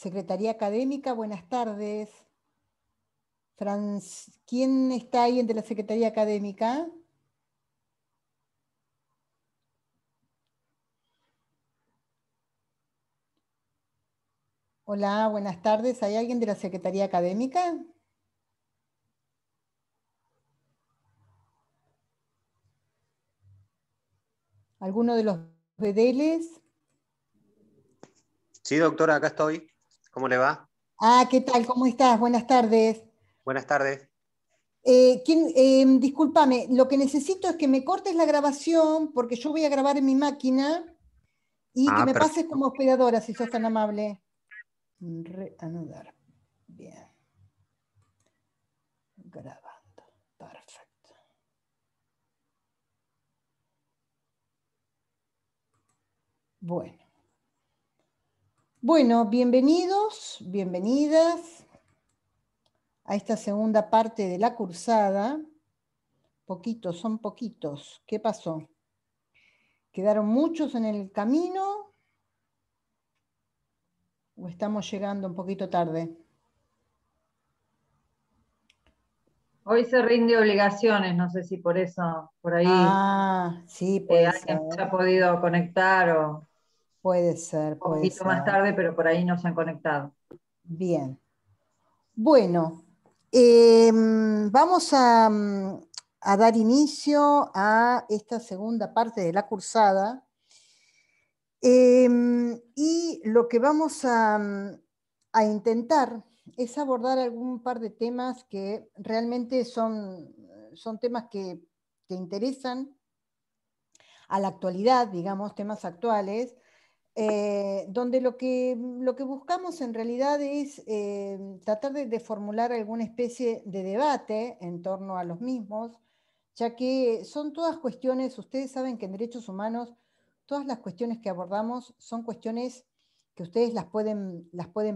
Secretaría Académica, buenas tardes. ¿Quién está ahí de la Secretaría Académica? Hola, buenas tardes. ¿Hay alguien de la Secretaría Académica? ¿Alguno de los vedeles? Sí, doctora, acá estoy. ¿Cómo le va? Ah, ¿qué tal? ¿Cómo estás? Buenas tardes. Buenas tardes. Discúlpame, lo que necesito es que me cortes la grabación porque yo voy a grabar en mi máquina y que Ah, me pases perfecto. como operadora, si sos tan amable. Reanudar. Bien. Grabando. Perfecto. Bueno. Bueno, bienvenidos, bienvenidas a esta segunda parte de la cursada. Poquitos, son poquitos. ¿Qué pasó? ¿Quedaron muchos en el camino o estamos llegando un poquito tarde? Hoy se rinde obligaciones, no sé si por eso, por ahí Ah, sí, puede ser. alguien se ha podido conectar o Puede ser, un puede poquito más ser. tarde, pero por ahí no se han conectado. Bien. Bueno, vamos a dar inicio a esta segunda parte de la cursada. Y lo que vamos a intentar es abordar algún par de temas que realmente son temas que interesan a la actualidad, digamos, temas actuales, donde lo que buscamos en realidad es tratar de formular alguna especie de debate en torno a los mismos, ya que son todas cuestiones, ustedes saben que en derechos humanos todas las cuestiones que abordamos son cuestiones que ustedes las pueden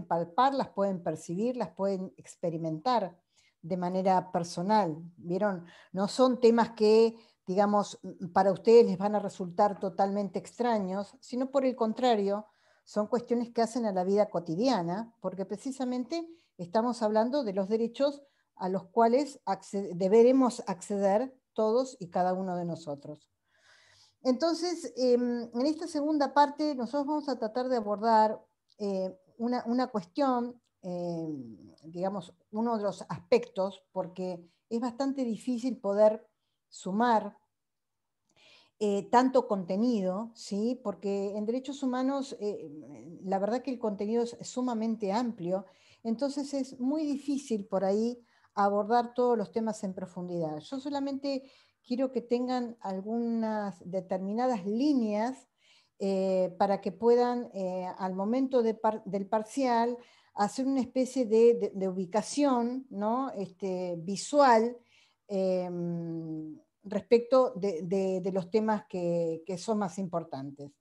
palpar, las pueden percibir, las pueden experimentar de manera personal, ¿vieron? No son temas que digamos, para ustedes les van a resultar totalmente extraños, sino por el contrario, son cuestiones que hacen a la vida cotidiana, porque precisamente estamos hablando de los derechos a los cuales deberemos acceder todos y cada uno de nosotros. Entonces, en esta segunda parte, nosotros vamos a tratar de abordar una cuestión, digamos, uno de los aspectos, porque es bastante difícil poder sumar tanto contenido, ¿sí? Porque en derechos humanos la verdad que el contenido es sumamente amplio, entonces es muy difícil por ahí abordar todos los temas en profundidad. Yo solamente quiero que tengan algunas determinadas líneas para que puedan, al momento del parcial, hacer una especie de ubicación, ¿no? Visual, respecto de los temas que son más importantes.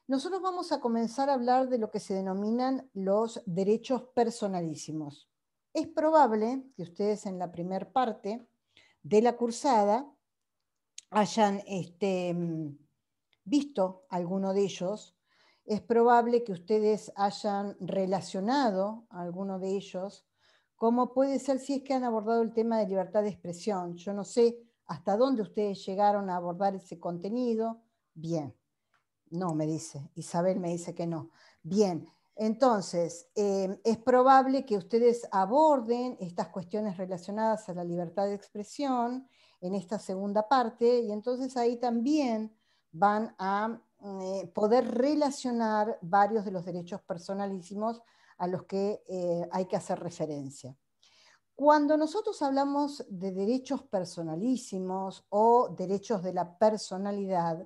Nosotros vamos a comenzar a hablar de lo que se denominan los derechos personalísimos. Es probable que ustedes en la primera parte de la cursada hayan visto alguno de ellos. Es probable que ustedes hayan relacionado alguno de ellos, como puede ser si es que han abordado el tema de libertad de expresión. Yo no sé hasta dónde ustedes llegaron a abordar ese contenido. Bien, no, me dice, Isabel me dice que no. Bien, entonces, es probable que ustedes aborden estas cuestiones relacionadas a la libertad de expresión en esta segunda parte, y entonces ahí también van a poder relacionar varios de los derechos personalísimos a los que hay que hacer referencia. Cuando nosotros hablamos de derechos personalísimos o derechos de la personalidad,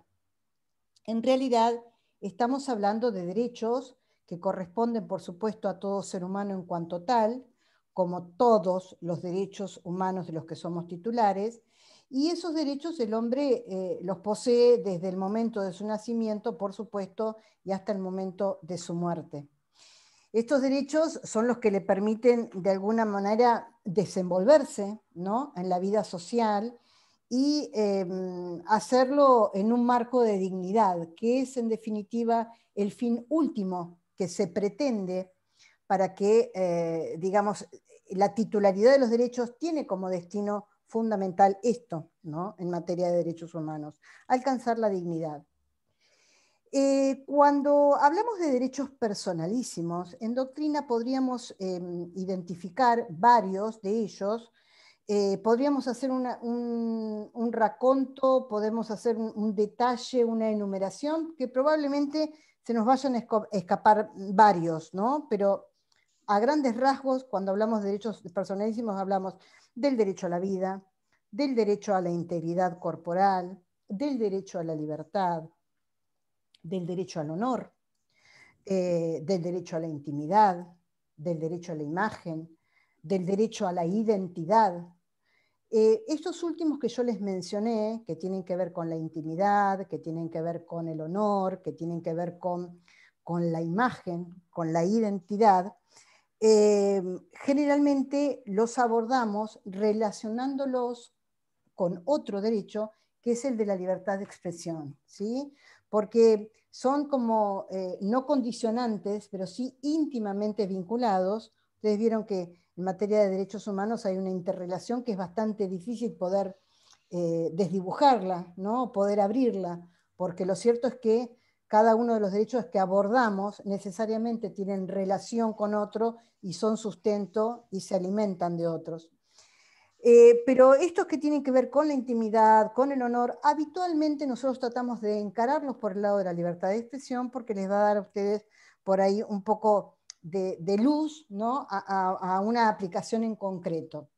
en realidad estamos hablando de derechos que corresponden, por supuesto, a todo ser humano en cuanto tal, como todos los derechos humanos de los que somos titulares, y esos derechos el hombre los posee desde el momento de su nacimiento, por supuesto, y hasta el momento de su muerte. Estos derechos son los que le permiten de alguna manera desenvolverse, ¿no?, en la vida social y hacerlo en un marco de dignidad, que es en definitiva el fin último que se pretende para que, digamos, la titularidad de los derechos tiene como destino fundamental esto, ¿no? En materia de derechos humanos, alcanzar la dignidad. Cuando hablamos de derechos personalísimos, en doctrina podríamos identificar varios de ellos. Podríamos hacer un raconto, podemos hacer un detalle, una enumeración, que probablemente se nos vayan a escapar varios, ¿no? Pero a grandes rasgos, cuando hablamos de derechos personalísimos, hablamos del derecho a la vida, del derecho a la integridad corporal, del derecho a la libertad, del derecho al honor, del derecho a la intimidad, del derecho a la imagen, del derecho a la identidad. Estos últimos que yo les mencioné, que tienen que ver con la intimidad, que tienen que ver con el honor, que tienen que ver con la imagen, con la identidad, generalmente los abordamos relacionándolos con otro derecho, que es el de la libertad de expresión, ¿sí? Porque son como no condicionantes, pero sí íntimamente vinculados. Ustedes vieron que en materia de derechos humanos hay una interrelación que es bastante difícil poder desdibujarla, ¿no? Poder abrirla, porque lo cierto es que cada uno de los derechos que abordamos necesariamente tienen relación con otro y son sustento y se alimentan de otros. Pero estos que tienen que ver con la intimidad, con el honor, habitualmente nosotros tratamos de encararlos por el lado de la libertad de expresión porque les va a dar a ustedes por ahí un poco de luz, ¿no? a una aplicación en concreto.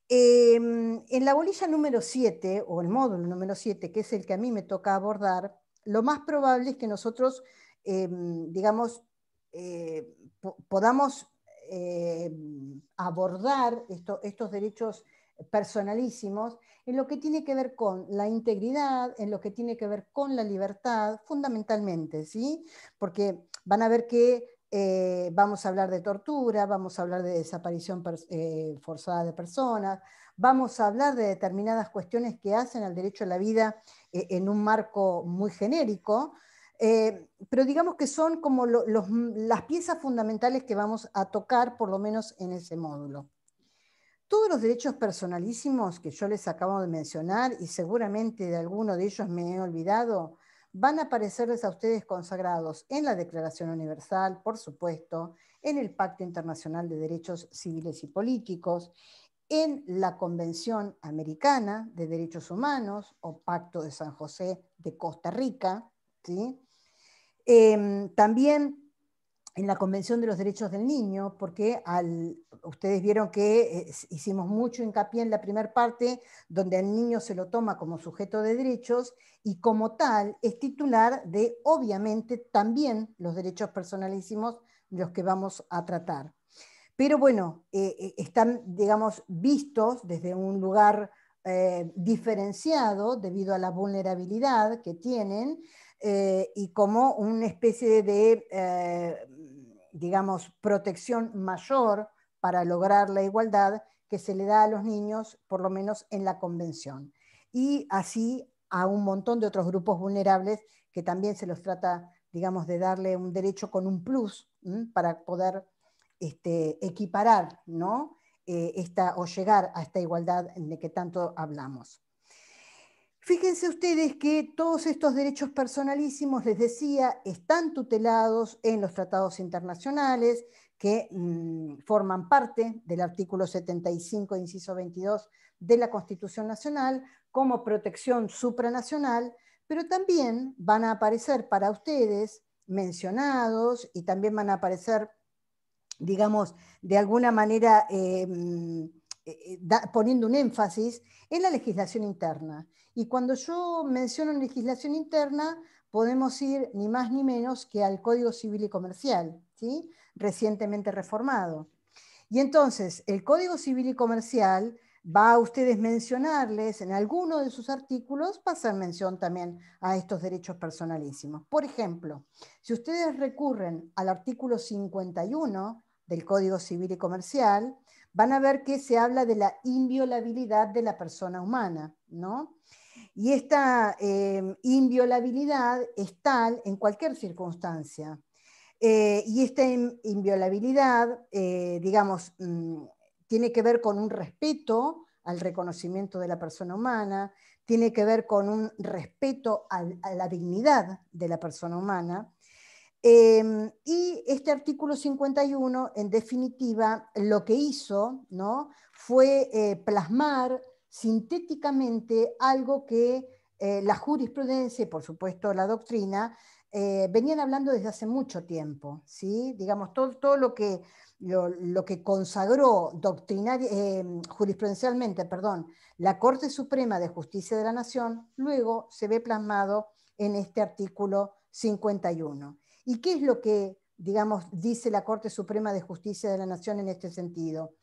En la bolilla número 7, o el módulo número 7, que es el que a mí me toca abordar, lo más probable es que nosotros, digamos, podamos abordar estos derechos personalísimos en lo que tiene que ver con la integridad, en lo que tiene que ver con la libertad, fundamentalmente, ¿sí? Porque van a ver que vamos a hablar de tortura, vamos a hablar de desaparición forzada de personas, vamos a hablar de determinadas cuestiones que hacen al derecho a la vida en un marco muy genérico, pero digamos que son como las piezas fundamentales que vamos a tocar, por lo menos en ese módulo. Todos los derechos personalísimos que yo les acabo de mencionar, y seguramente de alguno de ellos me he olvidado, van a aparecerles a ustedes consagrados en la Declaración Universal, por supuesto, en el Pacto Internacional de Derechos Civiles y Políticos, en la Convención Americana de Derechos Humanos, o Pacto de San José de Costa Rica, ¿sí? También en la Convención de los Derechos del Niño, porque ustedes vieron que hicimos mucho hincapié en la primera parte, donde al niño se lo toma como sujeto de derechos y como tal es titular de, obviamente, también los derechos personalísimos de los que vamos a tratar. Pero bueno, están, digamos, vistos desde un lugar diferenciado debido a la vulnerabilidad que tienen y como una especie de, digamos, protección mayor para lograr la igualdad que se le da a los niños, por lo menos en la Convención. Y así a un montón de otros grupos vulnerables que también se los trata, digamos, de darle un derecho con un plus para poder equiparar, ¿no? O llegar a esta igualdad de que tanto hablamos. Fíjense ustedes que todos estos derechos personalísimos, les decía, están tutelados en los tratados internacionales que forman parte del artículo 75, inciso 22 de la Constitución Nacional como protección supranacional, pero también van a aparecer para ustedes mencionados y también van a aparecer, digamos, de alguna manera poniendo un énfasis en la legislación interna. Y cuando yo menciono legislación interna, podemos ir ni más ni menos que al Código Civil y Comercial, ¿sí? Recientemente reformado. Y entonces, el Código Civil y Comercial va a ustedes mencionarles, en alguno de sus artículos, va a hacer mención también a estos derechos personalísimos. Por ejemplo, si ustedes recurren al artículo 51 del Código Civil y Comercial, van a ver que se habla de la inviolabilidad de la persona humana, ¿no? Y esta inviolabilidad es tal en cualquier circunstancia. Y esta inviolabilidad, digamos, tiene que ver con un respeto al reconocimiento de la persona humana, tiene que ver con un respeto a la dignidad de la persona humana. Y este artículo 51, en definitiva, lo que hizo, ¿no?, fue plasmar sintéticamente algo que la jurisprudencia y, por supuesto, la doctrina venían hablando desde hace mucho tiempo, ¿sí? Digamos, todo lo que consagró jurisprudencialmente, perdón, la Corte Suprema de Justicia de la Nación, luego se ve plasmado en este artículo 51. ¿Y qué es lo que, digamos, dice la Corte Suprema de Justicia de la Nación en este sentido?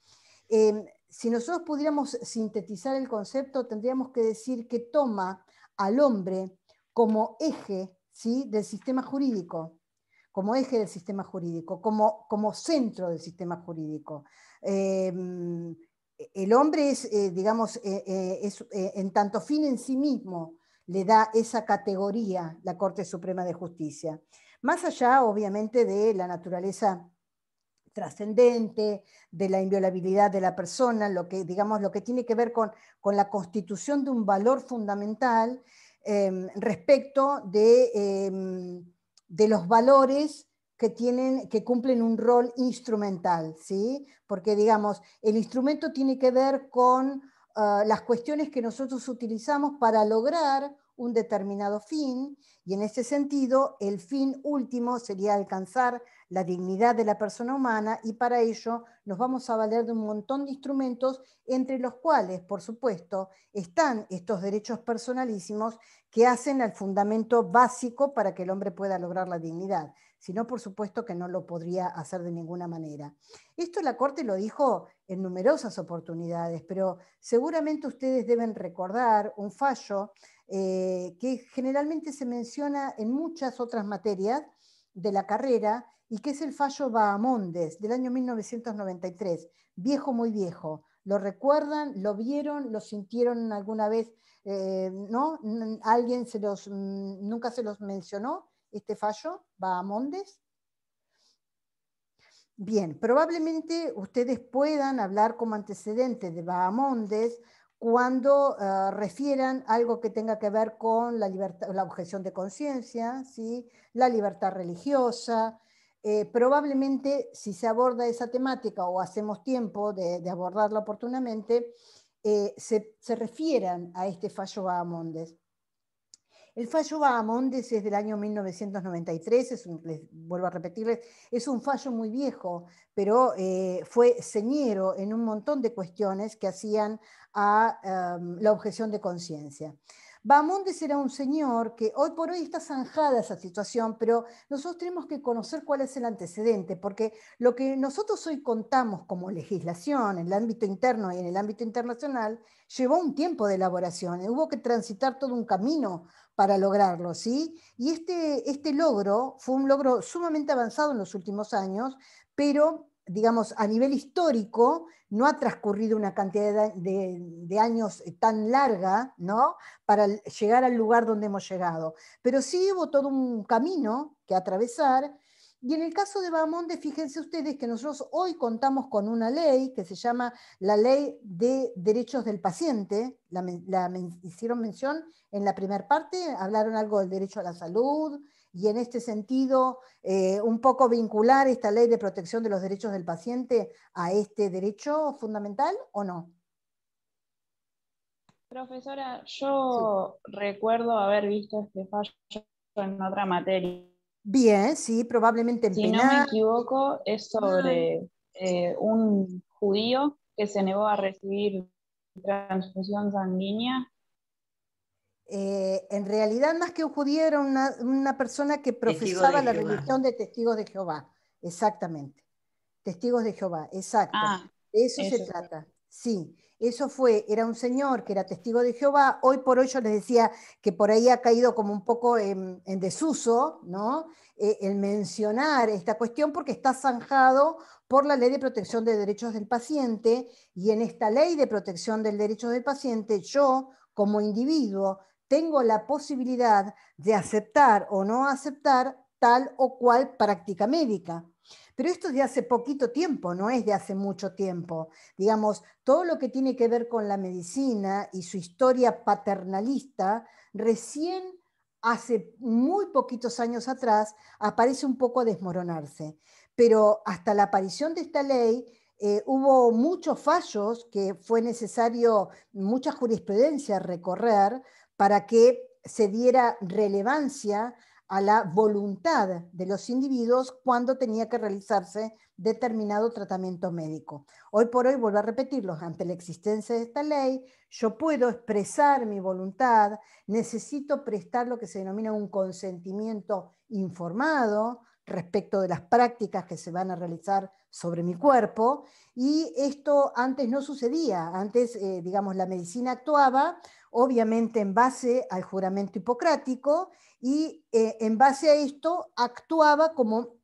Si nosotros pudiéramos sintetizar el concepto, tendríamos que decir que toma al hombre como eje, ¿sí?, del sistema jurídico, como eje del sistema jurídico, como centro del sistema jurídico. El hombre es, digamos, en tanto fin en sí mismo, le da esa categoría la Corte Suprema de Justicia. Más allá, obviamente, de la naturaleza trascendente, de la inviolabilidad de la persona, digamos, lo que tiene que ver con la constitución de un valor fundamental respecto de los valores que cumplen un rol instrumental, ¿sí? Porque, digamos, el instrumento tiene que ver con las cuestiones que nosotros utilizamos para lograr un determinado fin, y en ese sentido el fin último sería alcanzar la dignidad de la persona humana, y para ello nos vamos a valer de un montón de instrumentos, entre los cuales, por supuesto, están estos derechos personalísimos que hacen al fundamento básico para que el hombre pueda lograr la dignidad. Si no, por supuesto que no lo podría hacer de ninguna manera. Esto la Corte lo dijo en numerosas oportunidades, pero seguramente ustedes deben recordar un fallo que generalmente se menciona en muchas otras materias de la carrera, y que es el fallo Bahamondes del año 1993, viejo, muy viejo. ¿Lo recuerdan? ¿Lo vieron? ¿Lo sintieron alguna vez? ¿No? ¿Alguien nunca se los mencionó este fallo Bahamondes? Bien, probablemente ustedes puedan hablar como antecedente de Bahamondes cuando refieran algo que tenga que ver con la libertad, la objeción de conciencia, ¿sí?, la libertad religiosa. Probablemente, si se aborda esa temática o hacemos tiempo de abordarla oportunamente, se refieran a este fallo Bahamondes. El fallo Bahamondes es del año 1993, les vuelvo a repetirles, es un fallo muy viejo, pero fue señero en un montón de cuestiones que hacían a la objeción de conciencia. Bahamondes era un señor que hoy por hoy está zanjada esa situación, pero nosotros tenemos que conocer cuál es el antecedente, porque lo que nosotros hoy contamos como legislación en el ámbito interno y en el ámbito internacional llevó un tiempo de elaboración, hubo que transitar todo un camino para lograrlo, ¿sí? Y este logro fue un logro sumamente avanzado en los últimos años, pero, digamos, a nivel histórico no ha transcurrido una cantidad de años tan larga, ¿no?, para llegar al lugar donde hemos llegado. Pero sí hubo todo un camino que atravesar. Y en el caso de Bahamondes, fíjense ustedes que nosotros hoy contamos con una ley que se llama la Ley de Derechos del Paciente. Hicieron mención en la primera parte, hablaron algo del derecho a la salud, y en este sentido, un poco vincular esta Ley de Protección de los Derechos del Paciente a este derecho fundamental, ¿o no? Profesora, yo recuerdo haber visto este fallo en otra materia. Bien, sí, probablemente en Si penal. no me equivoco, es sobre un judío que se negó a recibir transfusión sanguínea. En realidad, más que un judío, era una persona que profesaba la religión de Testigos de Jehová. Exactamente. Testigos de Jehová, exacto. De eso se trata. Sí, eso era un señor que era testigo de Jehová. Hoy por hoy yo les decía que por ahí ha caído como un poco en desuso, ¿no?, el mencionar esta cuestión, porque está zanjado por la Ley de Protección de Derechos del Paciente, y en esta Ley de Protección del Derecho del Paciente, yo, como individuo, tengo la posibilidad de aceptar o no aceptar tal o cual práctica médica. Pero esto es de hace poquito tiempo, no es de hace mucho tiempo. Digamos, todo lo que tiene que ver con la medicina y su historia paternalista, recién hace muy poquitos años atrás aparece un poco a desmoronarse. Pero hasta la aparición de esta ley hubo muchos fallos que fue necesario mucha jurisprudencia recorrer para que se diera relevancia a la voluntad de los individuos cuando tenía que realizarse determinado tratamiento médico. Hoy por hoy, vuelvo a repetirlo, ante la existencia de esta ley, yo puedo expresar mi voluntad, necesito prestar lo que se denomina un consentimiento informado respecto de las prácticas que se van a realizar sobre mi cuerpo, y esto antes no sucedía. Antes, digamos, la medicina actuaba obviamente en base al juramento hipocrático, y en base a esto actuaba como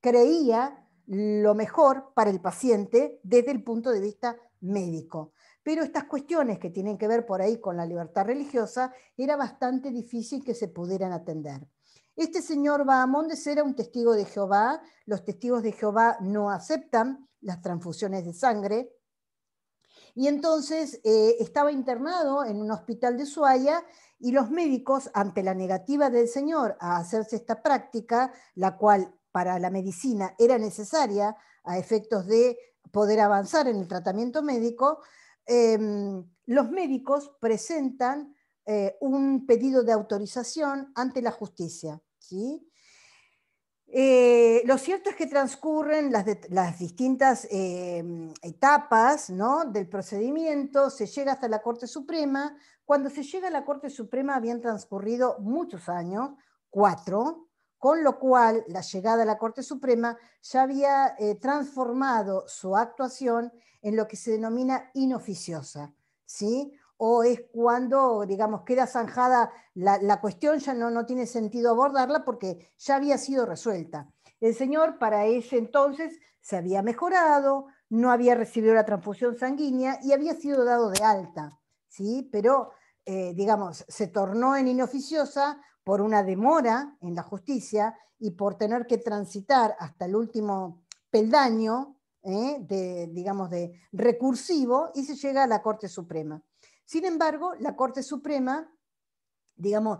creía lo mejor para el paciente desde el punto de vista médico. Pero estas cuestiones que tienen que ver por ahí con la libertad religiosa era bastante difícil que se pudieran atender. Este señor Bahamondes era un testigo de Jehová. Los testigos de Jehová no aceptan las transfusiones de sangre, y entonces estaba internado en un hospital de Ushuaia, y los médicos, ante la negativa del señor a hacerse esta práctica, la cual para la medicina era necesaria a efectos de poder avanzar en el tratamiento médico, los médicos presentan un pedido de autorización ante la justicia, ¿sí? Lo cierto es que transcurren las distintas etapas, ¿no?, del procedimiento, se llega hasta la Corte Suprema. Cuando se llega a la Corte Suprema habían transcurrido muchos años, 4, con lo cual la llegada a la Corte Suprema ya había transformado su actuación en lo que se denomina inoficiosa, ¿sí? O es cuando, digamos, queda zanjada la cuestión, ya no tiene sentido abordarla porque ya había sido resuelta. El señor para ese entonces se había mejorado, no había recibido la transfusión sanguínea y había sido dado de alta, ¿sí? Pero, digamos, se tornó en inoficiosa por una demora en la justicia y por tener que transitar hasta el último peldaño, digamos, de recursivo, y se llega a la Corte Suprema. Sin embargo, la Corte Suprema, digamos,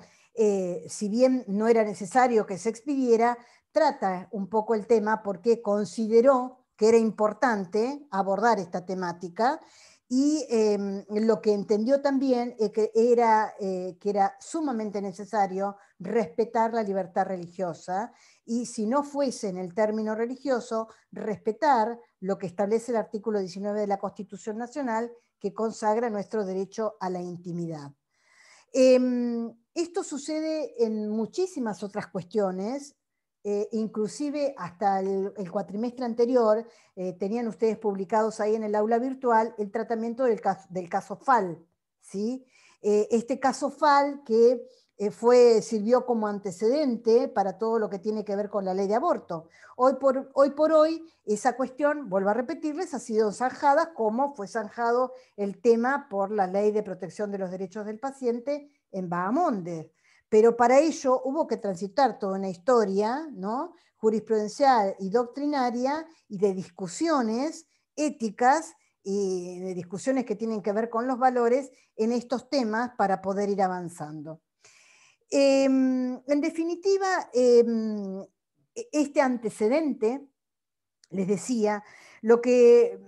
si bien no era necesario que se expidiera, trata un poco el tema porque consideró que era importante abordar esta temática, y lo que entendió también es que era sumamente necesario respetar la libertad religiosa, y si no fuese en el término religioso, respetar lo que establece el artículo 19 de la Constitución Nacional, que consagra nuestro derecho a la intimidad. Esto sucede en muchísimas otras cuestiones, inclusive hasta el cuatrimestre anterior tenían ustedes publicados ahí en el aula virtual el tratamiento del caso Fall, ¿sí? Este caso Fall que sirvió como antecedente para todo lo que tiene que ver con la ley de aborto. Hoy por hoy, esa cuestión, vuelvo a repetirles, ha sido zanjada como fue zanjado el tema por la Ley de Protección de los Derechos del Paciente en Bahamondes. Pero para ello hubo que transitar toda una historia, ¿no?, jurisprudencial y doctrinaria, y de discusiones éticas y de discusiones que tienen que ver con los valores en estos temas para poder ir avanzando. En definitiva, este antecedente, les decía, lo que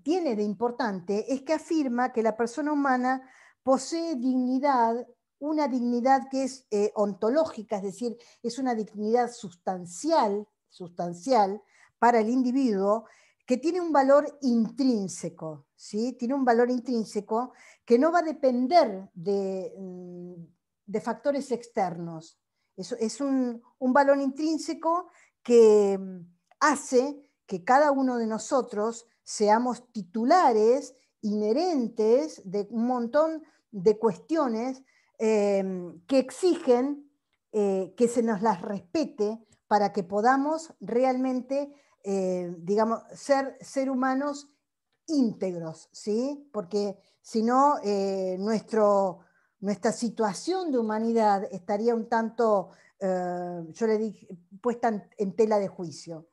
tiene de importante es que afirma que la persona humana posee dignidad, una dignidad que es ontológica, es decir, es una dignidad sustancial para el individuo, que tiene un valor intrínseco, ¿sí? Tiene un valor intrínseco que no va a depender de factores externos. Es un valor intrínseco que hace que cada uno de nosotros seamos titulares inherentes de un montón de cuestiones que exigen que se nos las respete para que podamos realmente, digamos, ser humanos íntegros, ¿sí? Porque si no, nuestra situación de humanidad estaría un tanto yo le dije, puesta en tela de juicio.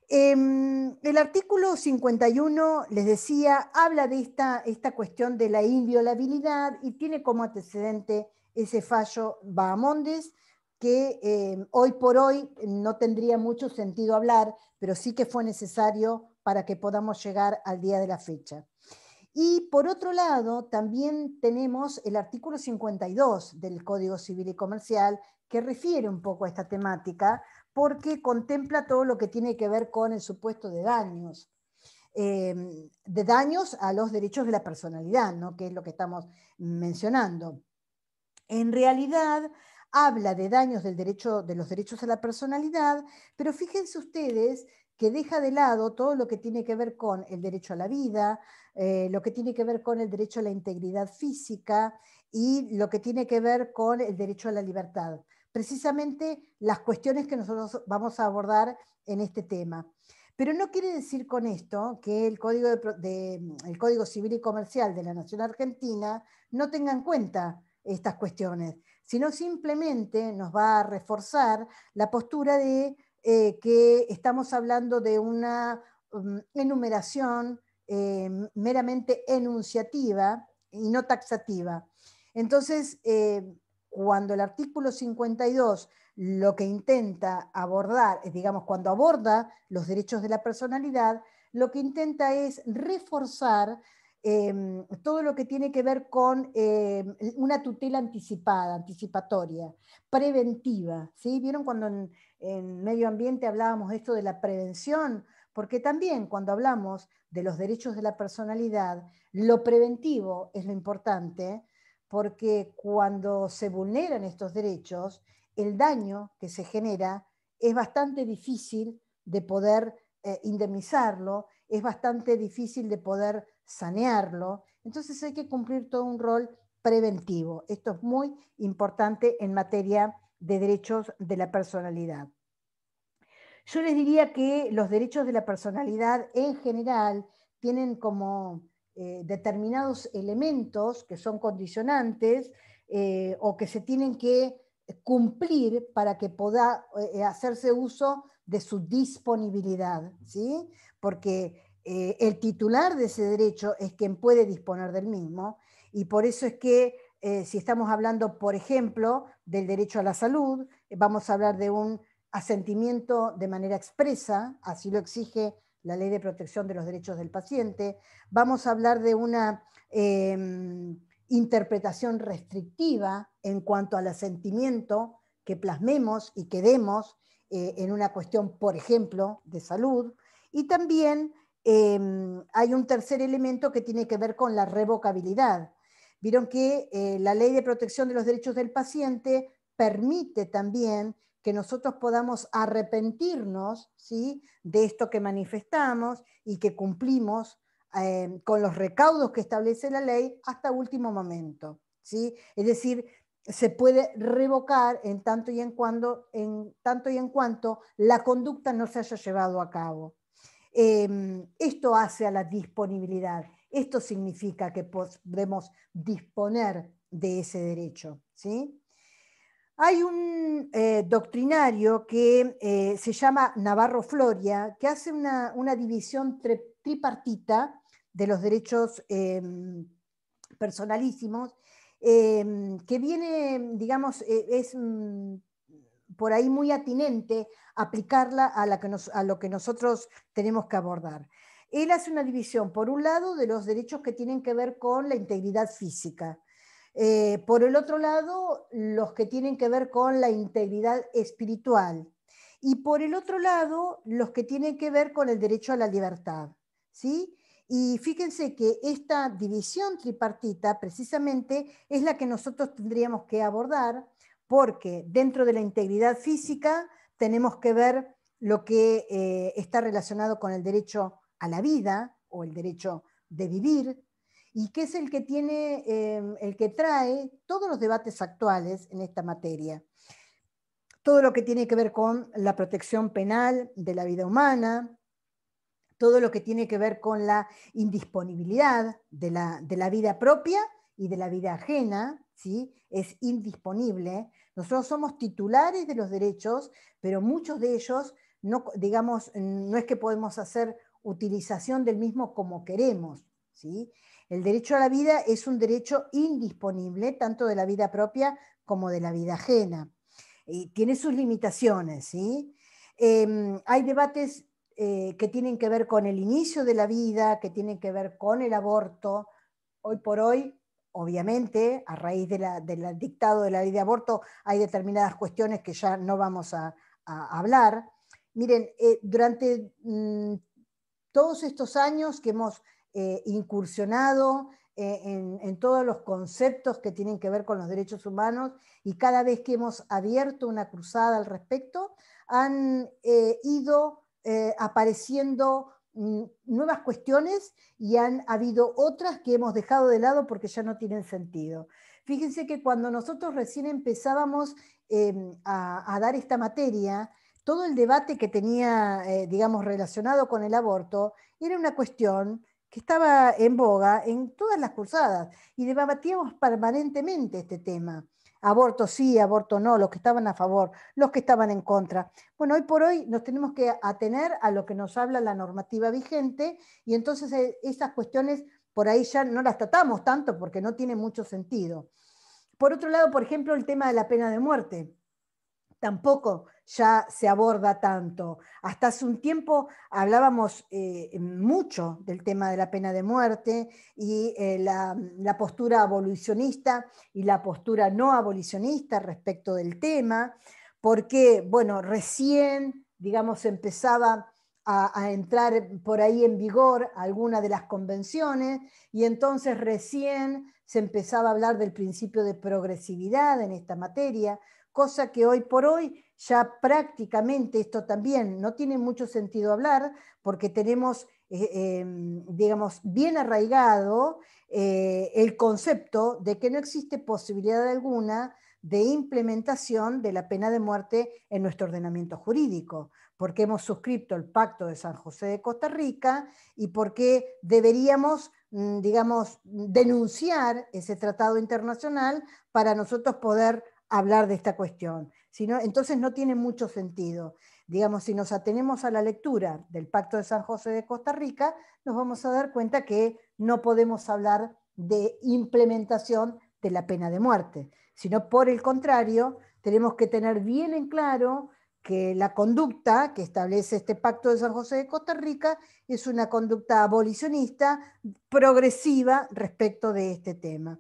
El artículo 51, les decía, habla de esta cuestión de la inviolabilidad y tiene como antecedente ese fallo Bahamondes, que hoy por hoy no tendría mucho sentido hablar, pero sí que fue necesario para que podamos llegar al día de la fecha. Y por otro lado, también tenemos el artículo 52 del Código Civil y Comercial, que refiere un poco a esta temática, porque contempla todo lo que tiene que ver con el supuesto de daños a los derechos de la personalidad, ¿no? Que es lo que estamos mencionando. En realidad, habla de daños de los derechos a la personalidad, pero fíjense ustedes que deja de lado todo lo que tiene que ver con el derecho a la vida, lo que tiene que ver con el derecho a la integridad física y lo que tiene que ver con el derecho a la libertad. Precisamente las cuestiones que nosotros vamos a abordar en este tema. Pero no quiere decir con esto que el Código Civil y Comercial de la Nación Argentina no tenga en cuenta estas cuestiones, sino simplemente nos va a reforzar la postura de que estamos hablando de una enumeración meramente enunciativa y no taxativa. Entonces, cuando el artículo 52 lo que intenta abordar, digamos, cuando aborda los derechos de la personalidad, lo que intenta es reforzar todo lo que tiene que ver con una tutela anticipada, anticipatoria, preventiva. ¿Sí? ¿Vieron cuando en medio ambiente hablábamos de esto de la prevención? Porque también cuando hablamos de los derechos de la personalidad, lo preventivo es lo importante, porque cuando se vulneran estos derechos, el daño que se genera es bastante difícil de poder indemnizarlo, es bastante difícil de poder sanearlo, entonces hay que cumplir todo un rol preventivo. Esto es muy importante en materia de derechos de la personalidad. Yo les diría que los derechos de la personalidad en general tienen como determinados elementos que son condicionantes o que se tienen que cumplir para que pueda hacerse uso de su disponibilidad, ¿sí? Porque el titular de ese derecho es quien puede disponer del mismo, y por eso es que si estamos hablando, por ejemplo, del derecho a la salud, vamos a hablar de un asentimiento de manera expresa, así lo exige la Ley de Protección de los Derechos del Paciente. Vamos a hablar de una interpretación restrictiva en cuanto al asentimiento que plasmemos y que demos en una cuestión, por ejemplo, de salud. Y también hay un tercer elemento que tiene que ver con la revocabilidad. Vieron que la Ley de Protección de los Derechos del Paciente permite también que nosotros podamos arrepentirnos, ¿sí?, de esto que manifestamos y que cumplimos con los recaudos que establece la ley hasta último momento, ¿sí? Es decir, se puede revocar en tanto y en cuanto la conducta no se haya llevado a cabo. Esto hace a la disponibilidad. Esto significa que podemos disponer de ese derecho, ¿sí? Hay un doctrinario que se llama Navarro-Floria, que hace una división tripartita de los derechos personalísimos, que viene, digamos, es por ahí muy atinente aplicarla a lo que nosotros tenemos que abordar. Él hace una división, por un lado, de los derechos que tienen que ver con la integridad física. Por el otro lado, los que tienen que ver con la integridad espiritual. Y por el otro lado, los que tienen que ver con el derecho a la libertad, ¿sí? Y fíjense que esta división tripartita precisamente es la que nosotros tendríamos que abordar, porque dentro de la integridad física tenemos que ver lo que está relacionado con el derecho a la vida o el derecho de vivir, y que es el que trae todos los debates actuales en esta materia. Todo lo que tiene que ver con la protección penal de la vida humana, todo lo que tiene que ver con la indisponibilidad de la vida propia y de la vida ajena, ¿sí? Es indisponible. Nosotros somos titulares de los derechos, pero muchos de ellos, no, digamos, no es que podemos hacer utilización del mismo como queremos, ¿sí? El derecho a la vida es un derecho indisponible, tanto de la vida propia como de la vida ajena. Y tiene sus limitaciones, ¿sí? Hay debates que tienen que ver con el inicio de la vida, que tienen que ver con el aborto. Hoy por hoy, obviamente, a raíz del dictado de la ley de aborto, hay determinadas cuestiones que ya no vamos a hablar. Miren, durante todos estos años que hemos incursionado en todos los conceptos que tienen que ver con los derechos humanos, y cada vez que hemos abierto una cruzada al respecto, han ido apareciendo nuevas cuestiones y han habido otras que hemos dejado de lado porque ya no tienen sentido. Fíjense que cuando nosotros recién empezábamos a dar esta materia, todo el debate que tenía, digamos, relacionado con el aborto, era una cuestión que estaba en boga en todas las cursadas y debatíamos permanentemente este tema. Aborto sí, aborto no, los que estaban a favor, los que estaban en contra. Bueno, hoy por hoy nos tenemos que atener a lo que nos habla la normativa vigente y entonces esas cuestiones por ahí ya no las tratamos tanto porque no tiene mucho sentido. Por otro lado, por ejemplo, el tema de la pena de muerte tampoco ya se aborda tanto. Hasta hace un tiempo hablábamos mucho del tema de la pena de muerte y la postura abolicionista y la postura no abolicionista respecto del tema, porque, bueno, recién, digamos, empezaba a entrar por ahí en vigor alguna de las convenciones y entonces recién se empezaba a hablar del principio de progresividad en esta materia, cosa que hoy por hoy ya prácticamente esto también no tiene mucho sentido hablar porque tenemos, digamos, bien arraigado el concepto de que no existe posibilidad alguna de implementación de la pena de muerte en nuestro ordenamiento jurídico, porque hemos suscrito el Pacto de San José de Costa Rica y porque deberíamos, digamos, denunciar ese tratado internacional para nosotros poder hablar de esta cuestión. Entonces no tiene mucho sentido. Digamos, si nos atenemos a la lectura del Pacto de San José de Costa Rica, nos vamos a dar cuenta que no podemos hablar de implementación de la pena de muerte, sino por el contrario, tenemos que tener bien en claro que la conducta que establece este Pacto de San José de Costa Rica es una conducta abolicionista progresiva respecto de este tema.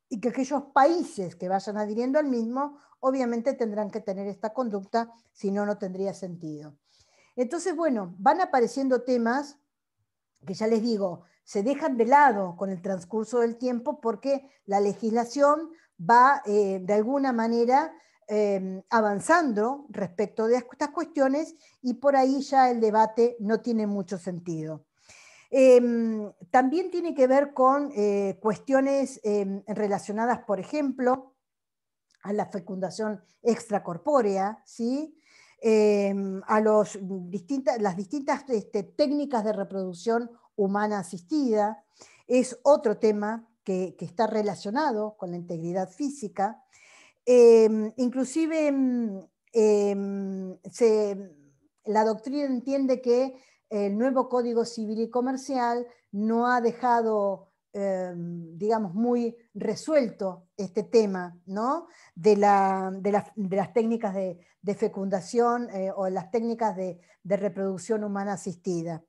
Y que aquellos países que vayan adhiriendo al mismo, obviamente tendrán que tener esta conducta, si no, no tendría sentido. Entonces, bueno, van apareciendo temas que ya les digo, se dejan de lado con el transcurso del tiempo porque la legislación va de alguna manera avanzando respecto de estas cuestiones y por ahí ya el debate no tiene mucho sentido. También tiene que ver con cuestiones relacionadas, por ejemplo, a la fecundación extracorpórea, ¿sí? A las distintas técnicas de reproducción humana asistida. Es otro tema que está relacionado con la integridad física. Inclusive la doctrina entiende que el nuevo Código Civil y Comercial no ha dejado, digamos, muy resuelto este tema, ¿no? de las técnicas de fecundación o las técnicas de reproducción humana asistida.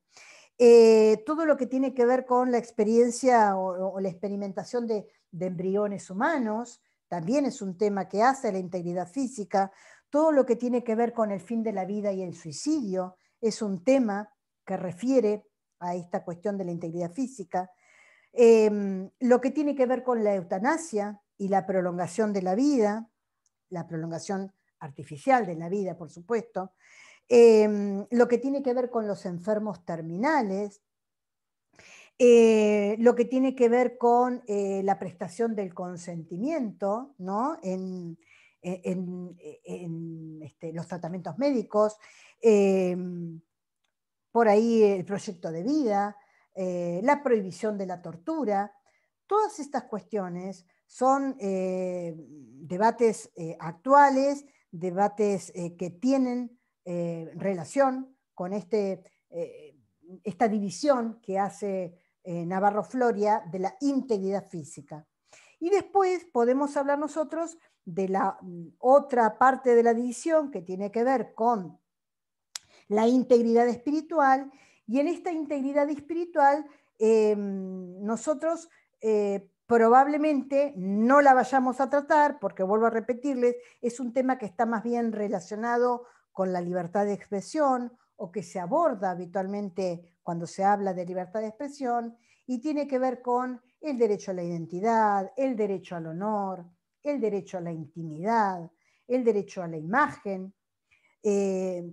Todo lo que tiene que ver con la experiencia o la experimentación de embriones humanos, también es un tema que hace a la integridad física. Todo lo que tiene que ver con el fin de la vida y el suicidio es un tema que refiere a esta cuestión de la integridad física. Lo que tiene que ver con la eutanasia y la prolongación de la vida, la prolongación artificial de la vida, por supuesto. Lo que tiene que ver con los enfermos terminales, lo que tiene que ver con la prestación del consentimiento, ¿no? en los tratamientos médicos, por ahí el proyecto de vida, la prohibición de la tortura. Todas estas cuestiones son debates actuales, debates que tienen relación con esta división que hace Navarro Floria de la integridad física. Y después podemos hablar nosotros de la otra parte de la división que tiene que ver con la integridad espiritual, y en esta integridad espiritual nosotros probablemente no la vayamos a tratar, porque vuelvo a repetirles, es un tema que está más bien relacionado con la libertad de expresión, o que se aborda habitualmente cuando se habla de libertad de expresión, y tiene que ver con el derecho a la identidad, el derecho al honor, el derecho a la intimidad, el derecho a la imagen,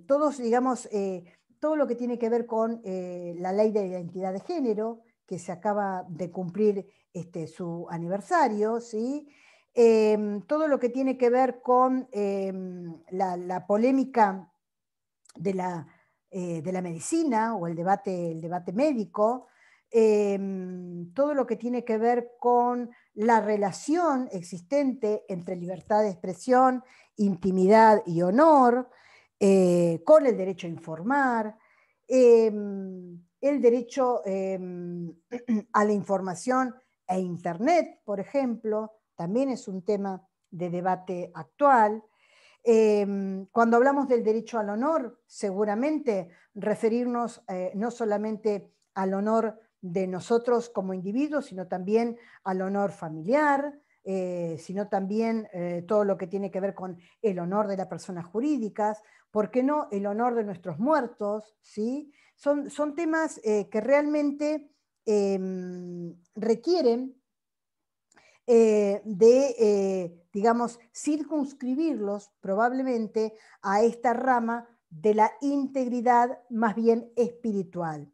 todos, digamos, todo lo que tiene que ver con la ley de identidad de género, que se acaba de cumplir su aniversario, ¿sí? Todo lo que tiene que ver con la polémica de la medicina o el debate médico, todo lo que tiene que ver con la relación existente entre libertad de expresión, intimidad y honor, con el derecho a informar, el derecho a la información e Internet, por ejemplo, también es un tema de debate actual. Cuando hablamos del derecho al honor, seguramente referirnos no solamente al honor de nosotros como individuos, sino también al honor familiar, sino también todo lo que tiene que ver con el honor de las personas jurídicas, ¿por qué no el honor de nuestros muertos? ¿Sí? Son temas que realmente requieren digamos, circunscribirlos probablemente a esta rama de la integridad más bien espiritual.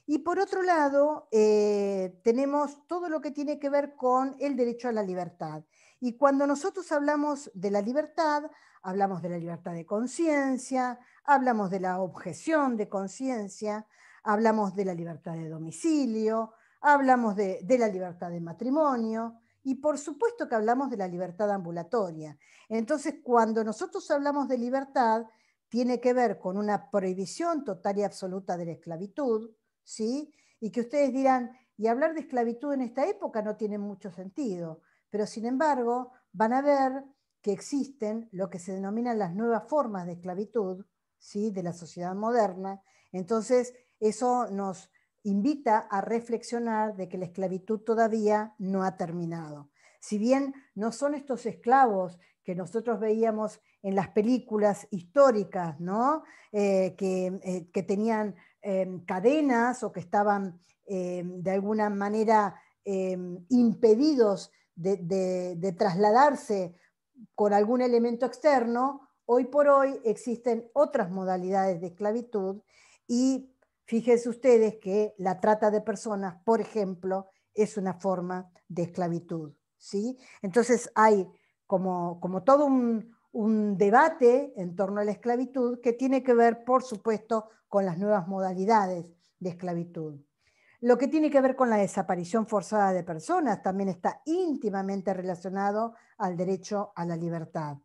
Y por otro lado, tenemos todo lo que tiene que ver con el derecho a la libertad. Y cuando nosotros hablamos de la libertad, hablamos de la libertad de conciencia, hablamos de la objeción de conciencia, hablamos de la libertad de domicilio, hablamos de la libertad de matrimonio, y por supuesto que hablamos de la libertad ambulatoria. Entonces, cuando nosotros hablamos de libertad, tiene que ver con una prohibición total y absoluta de la esclavitud, ¿sí? Y que ustedes dirán, y hablar de esclavitud en esta época no tiene mucho sentido, pero sin embargo van a ver que existen lo que se denominan las nuevas formas de esclavitud, ¿sí? De la sociedad moderna. Entonces, eso nos invita a reflexionar de que la esclavitud todavía no ha terminado. Si bien no son estos esclavos que nosotros veíamos en las películas históricas, ¿no? Que tenían cadenas o que estaban de alguna manera impedidos de trasladarse con algún elemento externo, hoy por hoy existen otras modalidades de esclavitud, y fíjense ustedes que la trata de personas, por ejemplo, es una forma de esclavitud, ¿sí? Entonces hay como todo un debate en torno a la esclavitud que tiene que ver, por supuesto, con las nuevas modalidades de esclavitud. Lo que tiene que ver con la desaparición forzada de personas también está íntimamente relacionado al derecho a la libertad.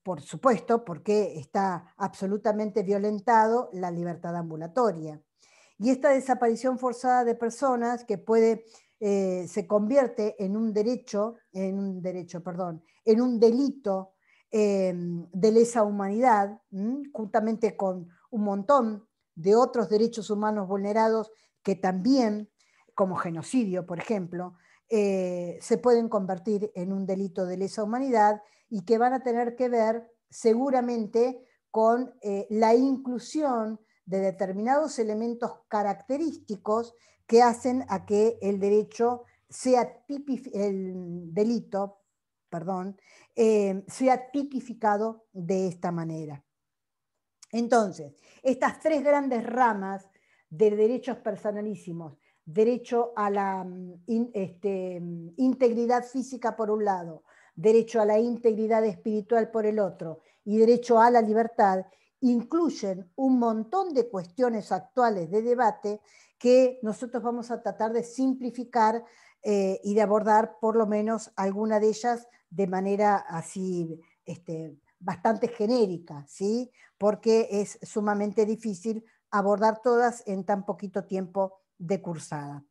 Por supuesto, porque está absolutamente violentado la libertad ambulatoria. Y esta desaparición forzada de personas que se convierte en un delito de lesa humanidad, juntamente con un montón de otros derechos humanos vulnerados que también, como genocidio, por ejemplo, se pueden convertir en un delito de lesa humanidad, y que van a tener que ver seguramente con la inclusión de determinados elementos característicos que hacen a que el delito sea tipificado de esta manera. Entonces, estas tres grandes ramas de derechos personalísimos, derecho a la integridad física por un lado, derecho a la integridad espiritual por el otro, y derecho a la libertad, incluyen un montón de cuestiones actuales de debate que nosotros vamos a tratar de simplificar y de abordar por lo menos alguna de ellas de manera así bastante genérica, ¿sí? Porque es sumamente difícil abordar todas en tan poquito tiempo de cursada.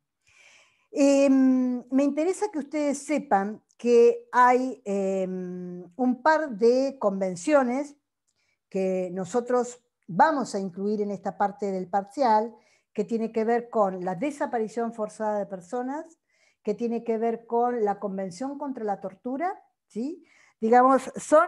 Me interesa que ustedes sepan que hay un par de convenciones que nosotros vamos a incluir en esta parte del parcial, que tiene que ver con la desaparición forzada de personas, que tiene que ver con la Convención contra la Tortura, ¿sí? Digamos, son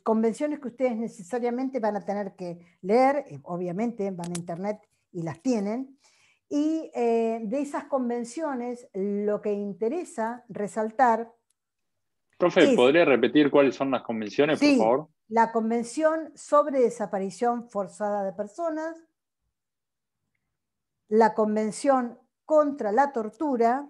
convenciones que ustedes necesariamente van a tener que leer, obviamente van a internet y las tienen, y de esas convenciones lo que interesa resaltar... Profe, ¿podría repetir cuáles son las convenciones, por favor? La Convención sobre Desaparición Forzada de Personas, la Convención contra la Tortura,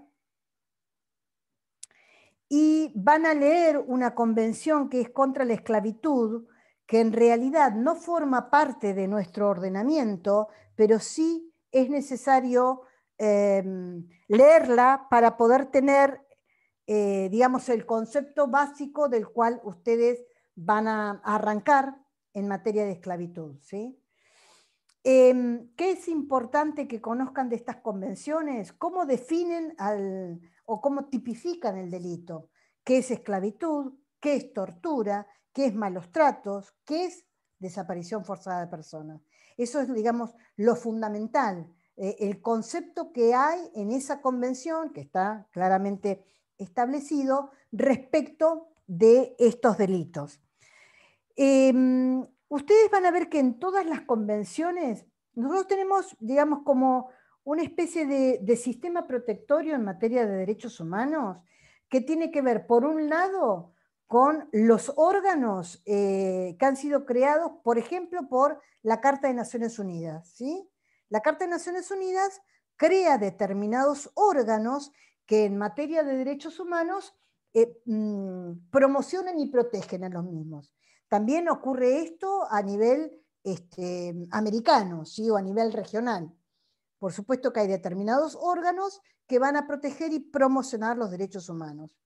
y van a leer una convención que es contra la esclavitud, que en realidad no forma parte de nuestro ordenamiento, pero sí es necesario leerla para poder tener, digamos, el concepto básico del cual ustedes van a arrancar en materia de esclavitud, ¿sí? ¿Qué es importante que conozcan de estas convenciones? ¿Cómo definen o cómo tipifican el delito? ¿Qué es esclavitud? ¿Qué es tortura? ¿Qué es malos tratos? ¿Qué es desaparición forzada de personas? Eso es, digamos, lo fundamental, el concepto que hay en esa convención, que está claramente establecido, respecto de estos delitos. Ustedes van a ver que en todas las convenciones nosotros tenemos, digamos, como una especie de sistema protectorio en materia de derechos humanos que tiene que ver, por un lado, con los órganos que han sido creados, por ejemplo, por la Carta de Naciones Unidas, ¿sí? La Carta de Naciones Unidas crea determinados órganos que en materia de derechos humanos promocionan y protegen a los mismos. También ocurre esto a nivel americano, ¿sí? O a nivel regional. Por supuesto que hay determinados órganos que van a proteger y promocionar los derechos humanos.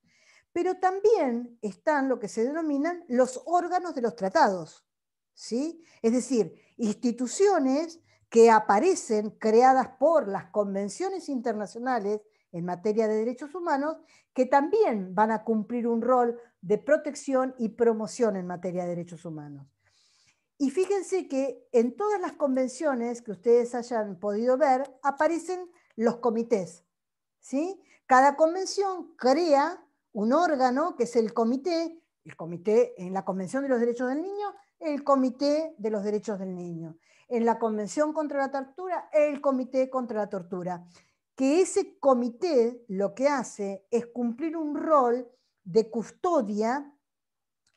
Pero también están lo que se denominan los órganos de los tratados, ¿sí? Es decir, instituciones que aparecen creadas por las convenciones internacionales en materia de derechos humanos, que también van a cumplir un rol de protección y promoción en materia de derechos humanos. Y fíjense que en todas las convenciones que ustedes hayan podido ver, aparecen los comités, ¿sí? Cada convención crea un órgano que es el comité en la Convención de los Derechos del Niño, el Comité de los Derechos del Niño. En la Convención contra la Tortura, el Comité contra la Tortura. Que ese comité lo que hace es cumplir un rol de custodia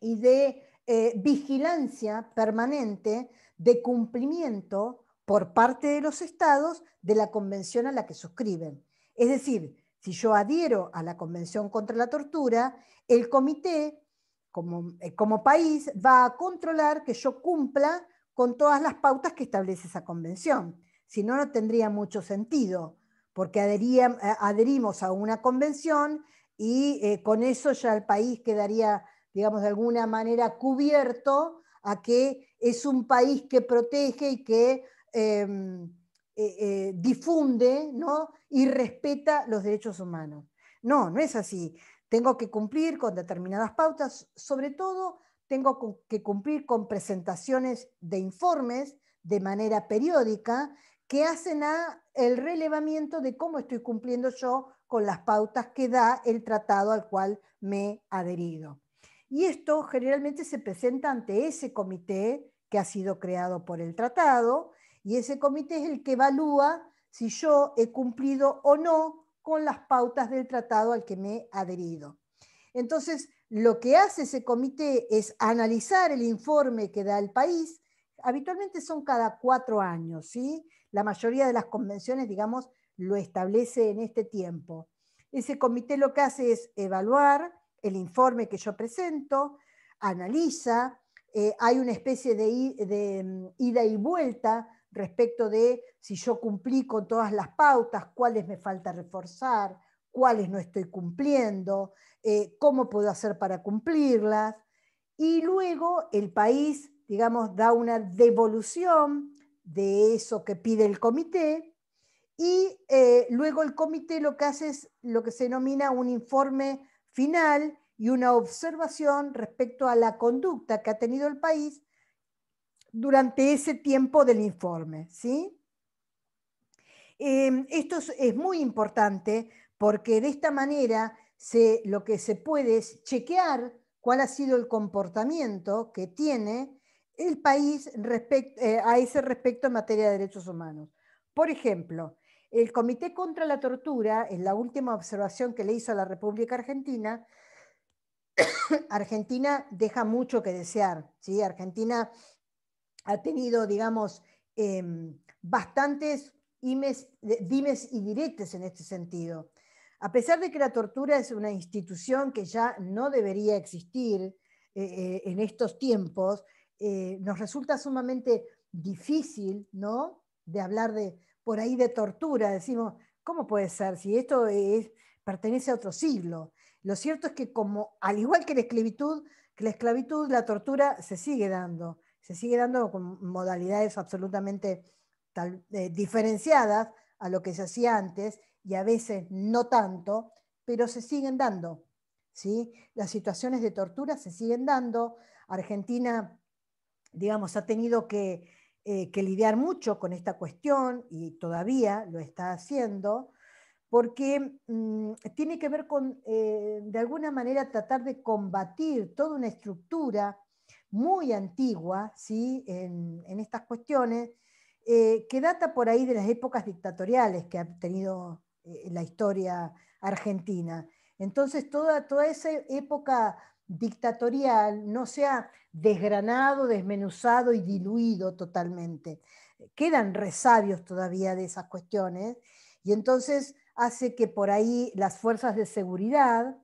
y de vigilancia permanente de cumplimiento por parte de los estados de la convención a la que suscriben. Es decir, si yo adhiero a la Convención contra la Tortura, el comité, como país, va a controlar que yo cumpla con todas las pautas que establece esa convención. Si no, no tendría mucho sentido, porque adherimos a una convención y con eso ya el país quedaría, digamos, de alguna manera cubierto a que es un país que protege y que difunde, ¿no? Y respeta los derechos humanos. No, no es así. Tengo que cumplir con determinadas pautas, sobre todo tengo que cumplir con presentaciones de informes de manera periódica que hacen el relevamiento de cómo estoy cumpliendo yo con las pautas que da el tratado al cual me he adherido. Y esto generalmente se presenta ante ese comité que ha sido creado por el tratado, y ese comité es el que evalúa si yo he cumplido o no con las pautas del tratado al que me he adherido. Entonces, lo que hace ese comité es analizar el informe que da el país. Habitualmente son cada 4 años, ¿sí? La mayoría de las convenciones, digamos, lo establece en este tiempo. Ese comité lo que hace es evaluar el informe que yo presento, analiza, hay una especie de ida y vuelta respecto de si yo cumplí con todas las pautas, cuáles me falta reforzar, cuáles no estoy cumpliendo, cómo puedo hacer para cumplirlas. Y luego el país, digamos, da una devolución de eso que pide el comité, y luego el comité lo que hace es lo que se denomina un informe final y una observación respecto a la conducta que ha tenido el país durante ese tiempo del informe, ¿sí? Esto es muy importante porque de esta manera lo que se puede es chequear cuál ha sido el comportamiento que tiene el país a ese respecto en materia de derechos humanos. Por ejemplo, el Comité contra la Tortura, en la última observación que le hizo a la República Argentina, Argentina deja mucho que desear, ¿sí? Argentina ha tenido, digamos, bastantes dimes y diretes en este sentido. A pesar de que la tortura es una institución que ya no debería existir en estos tiempos, nos resulta sumamente difícil, ¿no?, de hablar por ahí de tortura. Decimos, ¿cómo puede ser? Si esto pertenece a otro siglo. Lo cierto es que, como, al igual que la esclavitud, la tortura se sigue dando con modalidades absolutamente diferenciadas a lo que se hacía antes, y a veces no tanto, pero se siguen dando, ¿sí? Las situaciones de tortura se siguen dando. Argentina, digamos, ha tenido que lidiar mucho con esta cuestión, y todavía lo está haciendo, porque tiene que ver con, de alguna manera, tratar de combatir toda una estructura muy antigua, ¿sí?, en estas cuestiones, que data por ahí de las épocas dictatoriales que ha tenido la historia argentina. Entonces, toda esa época dictatorial no se ha desgranado, desmenuzado y diluido totalmente. Quedan resabios todavía de esas cuestiones, y entonces hace que por ahí las fuerzas de seguridad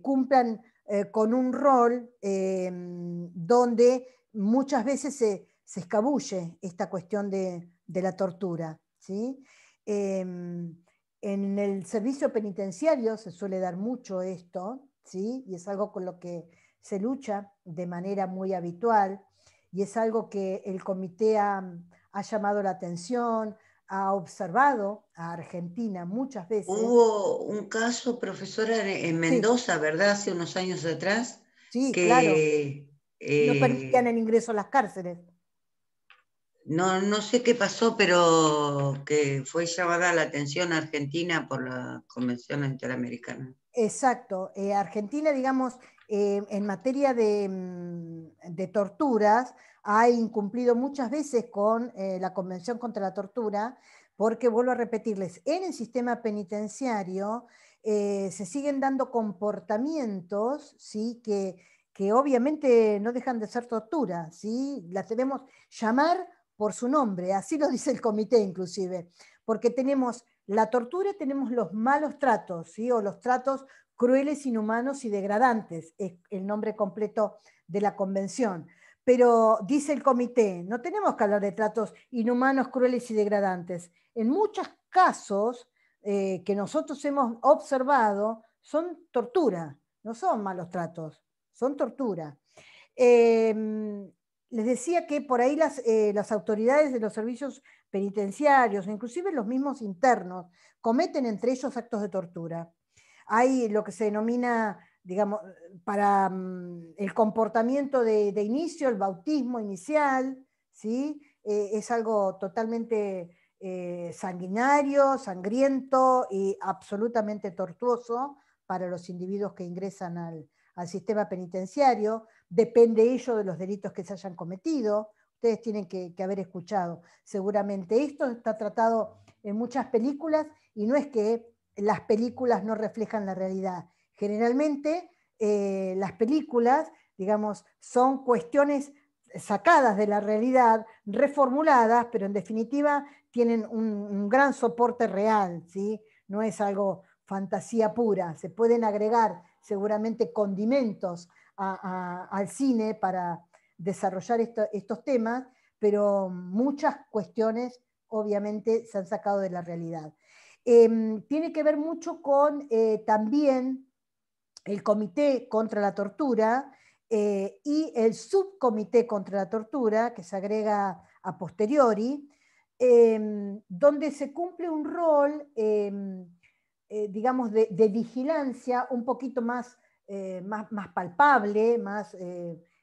cumplan con un rol donde muchas veces se escabulle esta cuestión de la tortura, ¿sí? En el servicio penitenciario se suele dar mucho esto, ¿sí? Y es algo con lo que se lucha de manera muy habitual, y es algo que el comité ha llamado la atención, ha observado a Argentina muchas veces. Hubo un caso, profesora, en Mendoza, sí, ¿verdad? Hace unos años atrás. Sí, que, claro. No permitían el ingreso a las cárceles. No sé qué pasó, pero que fue llamada la atención a Argentina por la Convención Interamericana. Exacto. Argentina, digamos, en materia de torturas, ha incumplido muchas veces con la Convención contra la Tortura, porque, vuelvo a repetirles, en el sistema penitenciario se siguen dando comportamientos, ¿sí?, que obviamente no dejan de ser tortura, ¿sí? Las debemos llamar por su nombre, así lo dice el comité inclusive, porque tenemos la tortura y tenemos los malos tratos, ¿sí?, o los tratos crueles, inhumanos y degradantes, es el nombre completo de la convención. Pero dice el comité, no tenemos que hablar de tratos inhumanos, crueles y degradantes. En muchos casos que nosotros hemos observado son tortura, no son malos tratos, son tortura. Les decía que por ahí las autoridades de los servicios penitenciarios, inclusive los mismos internos, cometen entre ellos actos de tortura. Hay lo que se denomina, digamos, para el comportamiento de inicio, el bautismo inicial, ¿sí? Es algo totalmente sanguinario, sangriento y absolutamente tortuoso para los individuos que ingresan al sistema penitenciario. Depende ello de los delitos que se hayan cometido. Ustedes tienen que haber escuchado seguramente esto. Está tratado en muchas películas, y no es que las películas no reflejan la realidad. Generalmente las películas, digamos, son cuestiones sacadas de la realidad, reformuladas, pero en definitiva tienen un gran soporte real, ¿sí? No es algo fantasía pura. Se pueden agregar seguramente condimentos al cine para desarrollar estos temas, pero muchas cuestiones obviamente se han sacado de la realidad. Tiene que ver mucho con también el Comité contra la Tortura y el Subcomité contra la Tortura, que se agrega a posteriori, donde se cumple un rol, digamos, de vigilancia un poquito más palpable, más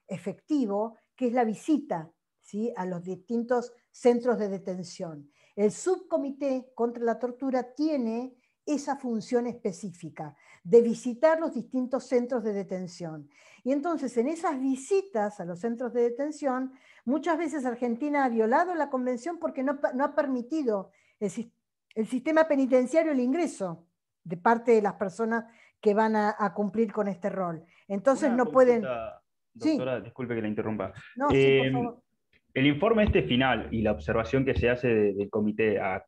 efectivo, que es la visita, ¿sí?, a los distintos centros de detención. El Subcomité contra la Tortura tiene esa función específica de visitar los distintos centros de detención. Y entonces en esas visitas a los centros de detención, muchas veces Argentina ha violado la convención porque no ha permitido el sistema penitenciario el ingreso de parte de las personas que van a cumplir con este rol. Entonces no pueden... Doctora, sí. Disculpe que la interrumpa. No, sí, por favor. El informe este final y la observación que se hace del comité a,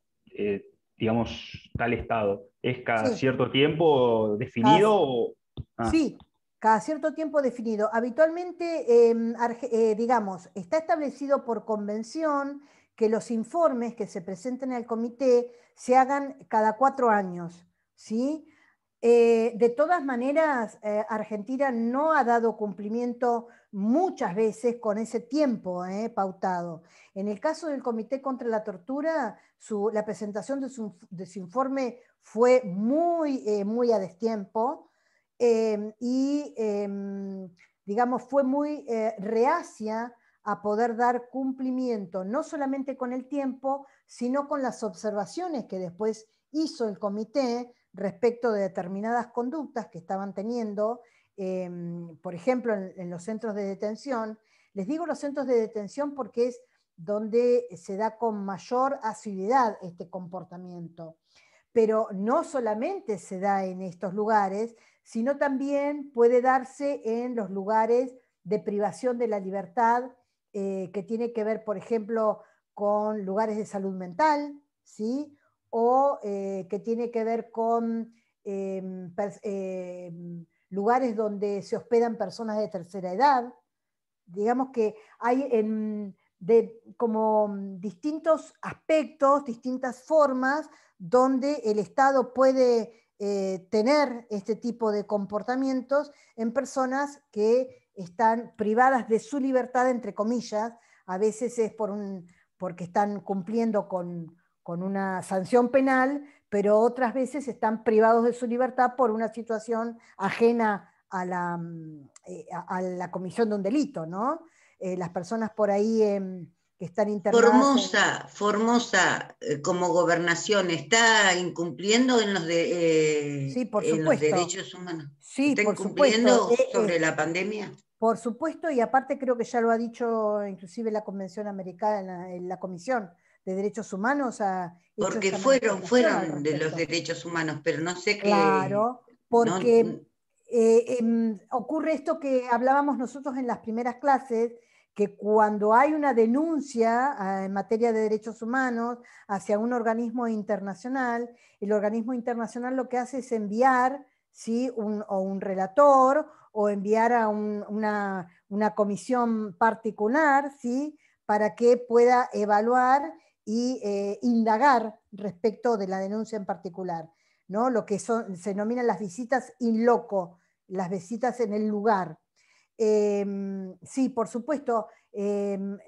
digamos, tal estado, ¿es cada cierto tiempo definido? Sí, cada cierto tiempo definido. Habitualmente, digamos, está establecido por convención que los informes que se presenten al comité se hagan cada 4 años, ¿sí? De todas maneras, Argentina no ha dado cumplimiento muchas veces con ese tiempo pautado. En el caso del Comité contra la Tortura, la presentación de su informe fue muy a destiempo y, digamos, fue muy reacia a poder dar cumplimiento, no solamente con el tiempo, sino con las observaciones que después hizo el comité respecto de determinadas conductas que estaban teniendo, por ejemplo, en los centros de detención. Les digo los centros de detención porque es donde se da con mayor asiduidad este comportamiento. Pero no solamente se da en estos lugares, sino también puede darse en los lugares de privación de la libertad, que tiene que ver, por ejemplo, con lugares de salud mental, ¿sí?, o que tiene que ver con lugares donde se hospedan personas de tercera edad. Digamos que hay como distintos aspectos, distintas formas donde el Estado puede tener este tipo de comportamientos en personas que están privadas de su libertad, entre comillas. A veces es porque están cumpliendo con una sanción penal, pero otras veces están privados de su libertad por una situación ajena a la comisión de un delito, ¿no? Las personas por ahí que están internadas... Formosa, como gobernación, ¿está incumpliendo en los derechos humanos? Sí, ¿Está por incumpliendo supuesto. sobre la pandemia? Por supuesto, y aparte creo que ya lo ha dicho inclusive la Convención Americana, en la Comisión de Derechos Humanos. Porque fueron de los derechos humanos, pero no sé qué... Claro, porque ocurre esto que hablábamos nosotros en las primeras clases, que cuando hay una denuncia en materia de derechos humanos hacia un organismo internacional, el organismo internacional lo que hace es enviar, ¿sí?, un relator, o enviar a una comisión particular, ¿sí?, para que pueda evaluar y indagar respecto de la denuncia en particular, ¿no? Lo que se denominan las visitas in loco, las visitas en el lugar. Sí, por supuesto.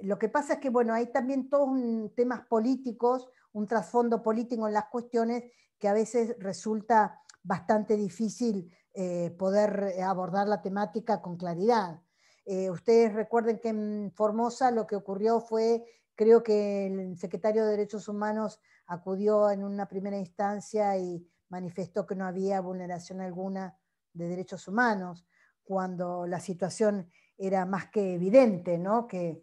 Lo que pasa es que, bueno, hay también todos temas políticos, un trasfondo político en las cuestiones que a veces resulta bastante difícil poder abordar la temática con claridad. Ustedes recuerden que en Formosa lo que ocurrió fue, creo que el secretario de Derechos Humanos acudió en una primera instancia y manifestó que no había vulneración alguna de derechos humanos, cuando la situación era más que evidente, ¿no?, que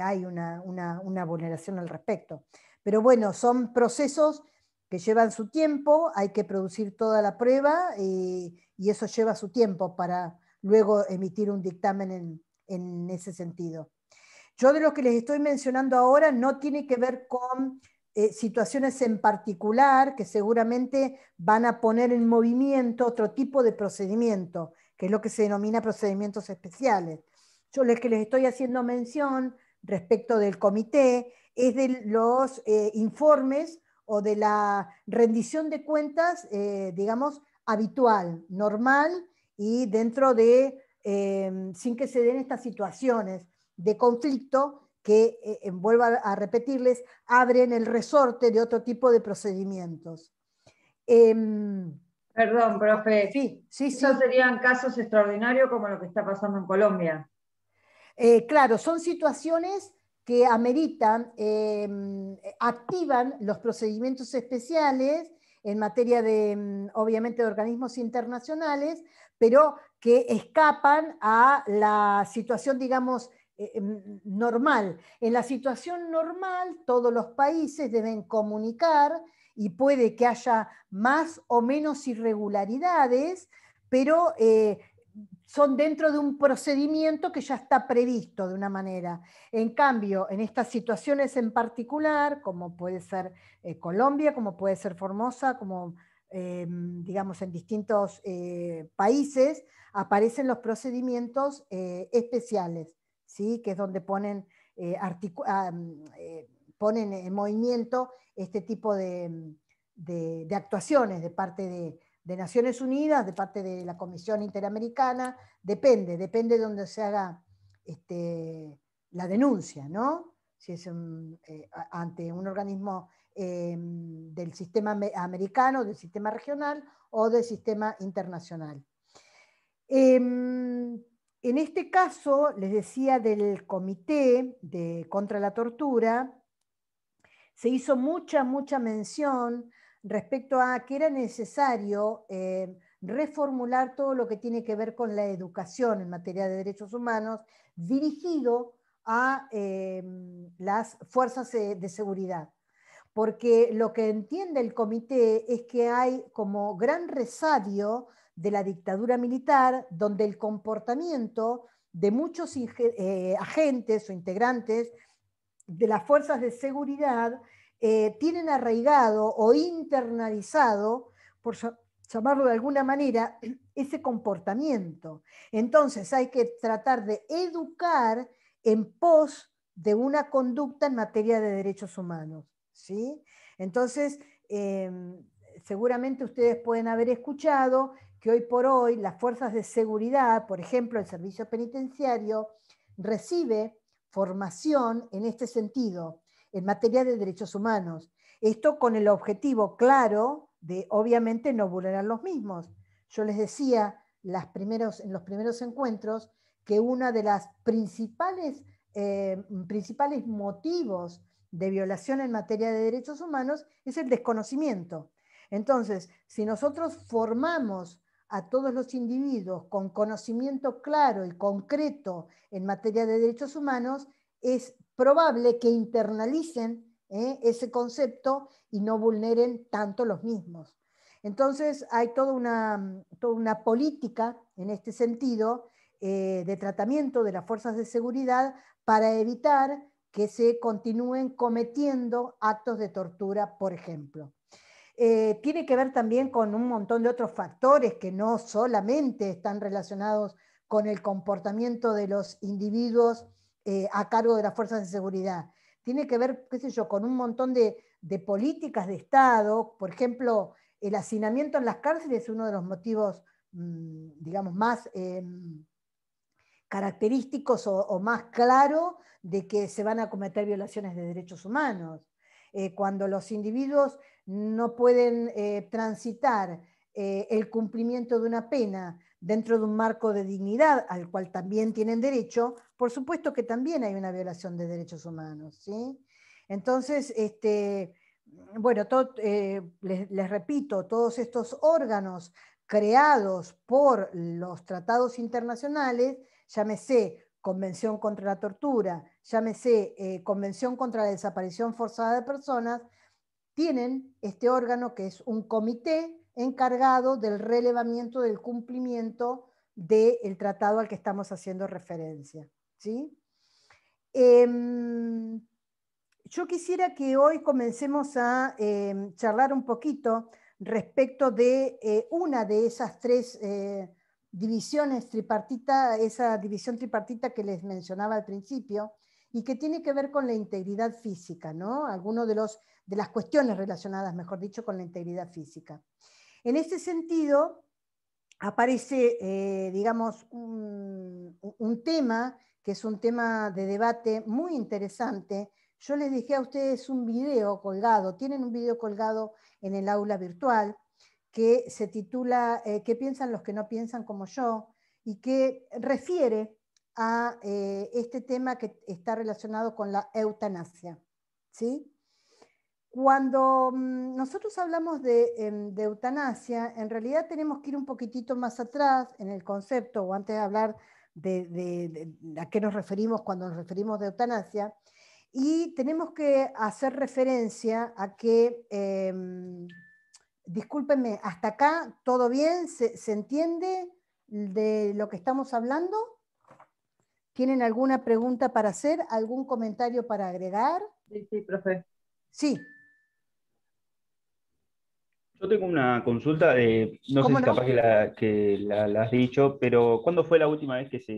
hay una vulneración al respecto. Pero bueno, son procesos que llevan su tiempo, hay que producir toda la prueba y eso lleva su tiempo para luego emitir un dictamen en ese sentido. Yo de lo que les estoy mencionando ahora no tiene que ver con situaciones en particular que seguramente van a poner en movimiento otro tipo de procedimiento, que es lo que se denomina procedimientos especiales. yo les que les estoy haciendo mención respecto del comité es de los informes o de la rendición de cuentas, digamos, habitual, normal, y dentro de, sin que se den estas situaciones de conflicto que, vuelvo a repetirles, abren el resorte de otro tipo de procedimientos. Perdón, profe. Sí. ¿Esos serían casos extraordinarios como lo que está pasando en Colombia? Claro, son situaciones que ameritan, activan los procedimientos especiales en materia de, obviamente, de organismos internacionales, pero que escapan a la situación, digamos, normal. En la situación normal, todos los países deben comunicar y puede que haya más o menos irregularidades, pero son dentro de un procedimiento que ya está previsto de una manera. En cambio, en estas situaciones en particular, como puede ser Colombia, como puede ser Formosa, como digamos en distintos países, aparecen los procedimientos especiales, ¿sí? Que es donde ponen, ponen en movimiento este tipo de actuaciones de parte de Naciones Unidas, de parte de la Comisión Interamericana, depende de donde se haga la denuncia, ¿no? Si es ante un organismo del sistema americano, del sistema regional o del sistema internacional. En este caso, les decía del Comité contra la Tortura, se hizo mucha mención respecto a que era necesario reformular todo lo que tiene que ver con la educación en materia de derechos humanos dirigido a las fuerzas de seguridad. Porque lo que entiende el comité es que hay como gran resabio de la dictadura militar, donde el comportamiento de muchos agentes o integrantes de las fuerzas de seguridad tienen arraigado o internalizado, por llamarlo de alguna manera, ese comportamiento. Entonces hay que tratar de educar en pos de una conducta en materia de derechos humanos, ¿sí? Entonces, seguramente ustedes pueden haber escuchado que hoy por hoy las fuerzas de seguridad, por ejemplo, el servicio penitenciario, recibe formación en este sentido, en materia de derechos humanos. Esto con el objetivo claro de, obviamente, no vulnerar los mismos. Yo les decía en los primeros encuentros que uno de los principales motivos de violación en materia de derechos humanos es el desconocimiento. Entonces, si nosotros formamos a todos los individuos con conocimiento claro y concreto en materia de derechos humanos, es probable que internalicen ese concepto y no vulneren tanto los mismos. Entonces hay toda una política en este sentido de tratamiento de las fuerzas de seguridad para evitar que se continúen cometiendo actos de tortura, por ejemplo. Tiene que ver también con un montón de otros factores que no solamente están relacionados con el comportamiento de los individuos a cargo de las fuerzas de seguridad. Tiene que ver, qué sé yo, con un montón de políticas de Estado. Por ejemplo, el hacinamiento en las cárceles es uno de los motivos, digamos, más característicos o más claro de que se van a cometer violaciones de derechos humanos. Cuando los individuos no pueden transitar el cumplimiento de una pena dentro de un marco de dignidad al cual también tienen derecho, por supuesto que también hay una violación de derechos humanos, ¿sí? Entonces, bueno, les repito, todos estos órganos creados por los tratados internacionales, llámese Convención contra la Tortura, llámese Convención contra la Desaparición Forzada de Personas, tienen este órgano que es un comité encargado del relevamiento del cumplimiento del tratado al que estamos haciendo referencia, ¿sí? Yo quisiera que hoy comencemos a charlar un poquito respecto de una de esas tres divisiones tripartita, esa división tripartita que les mencionaba al principio, y que tiene que ver con la integridad física, ¿no? Algunas de las cuestiones relacionadas, mejor dicho, con la integridad física. En este sentido, aparece, digamos, un tema, que es un tema de debate muy interesante. Yo les dejé a ustedes un video colgado, tienen un video colgado en el aula virtual, que se titula ¿Qué piensan los que no piensan como yo? Y que refiere a este tema que está relacionado con la eutanasia, ¿sí? Cuando nosotros hablamos de eutanasia, en realidad tenemos que ir un poquitito más atrás en el concepto, o antes de hablar de a qué nos referimos cuando nos referimos de eutanasia, y tenemos que hacer referencia a que, discúlpenme, hasta acá, ¿todo bien? ¿Se entiende de lo que estamos hablando? ¿Tienen alguna pregunta para hacer? ¿Algún comentario para agregar? Sí, profe. Sí. Yo tengo una consulta, no sé si capaz que la has dicho, pero ¿cuándo fue la última vez que se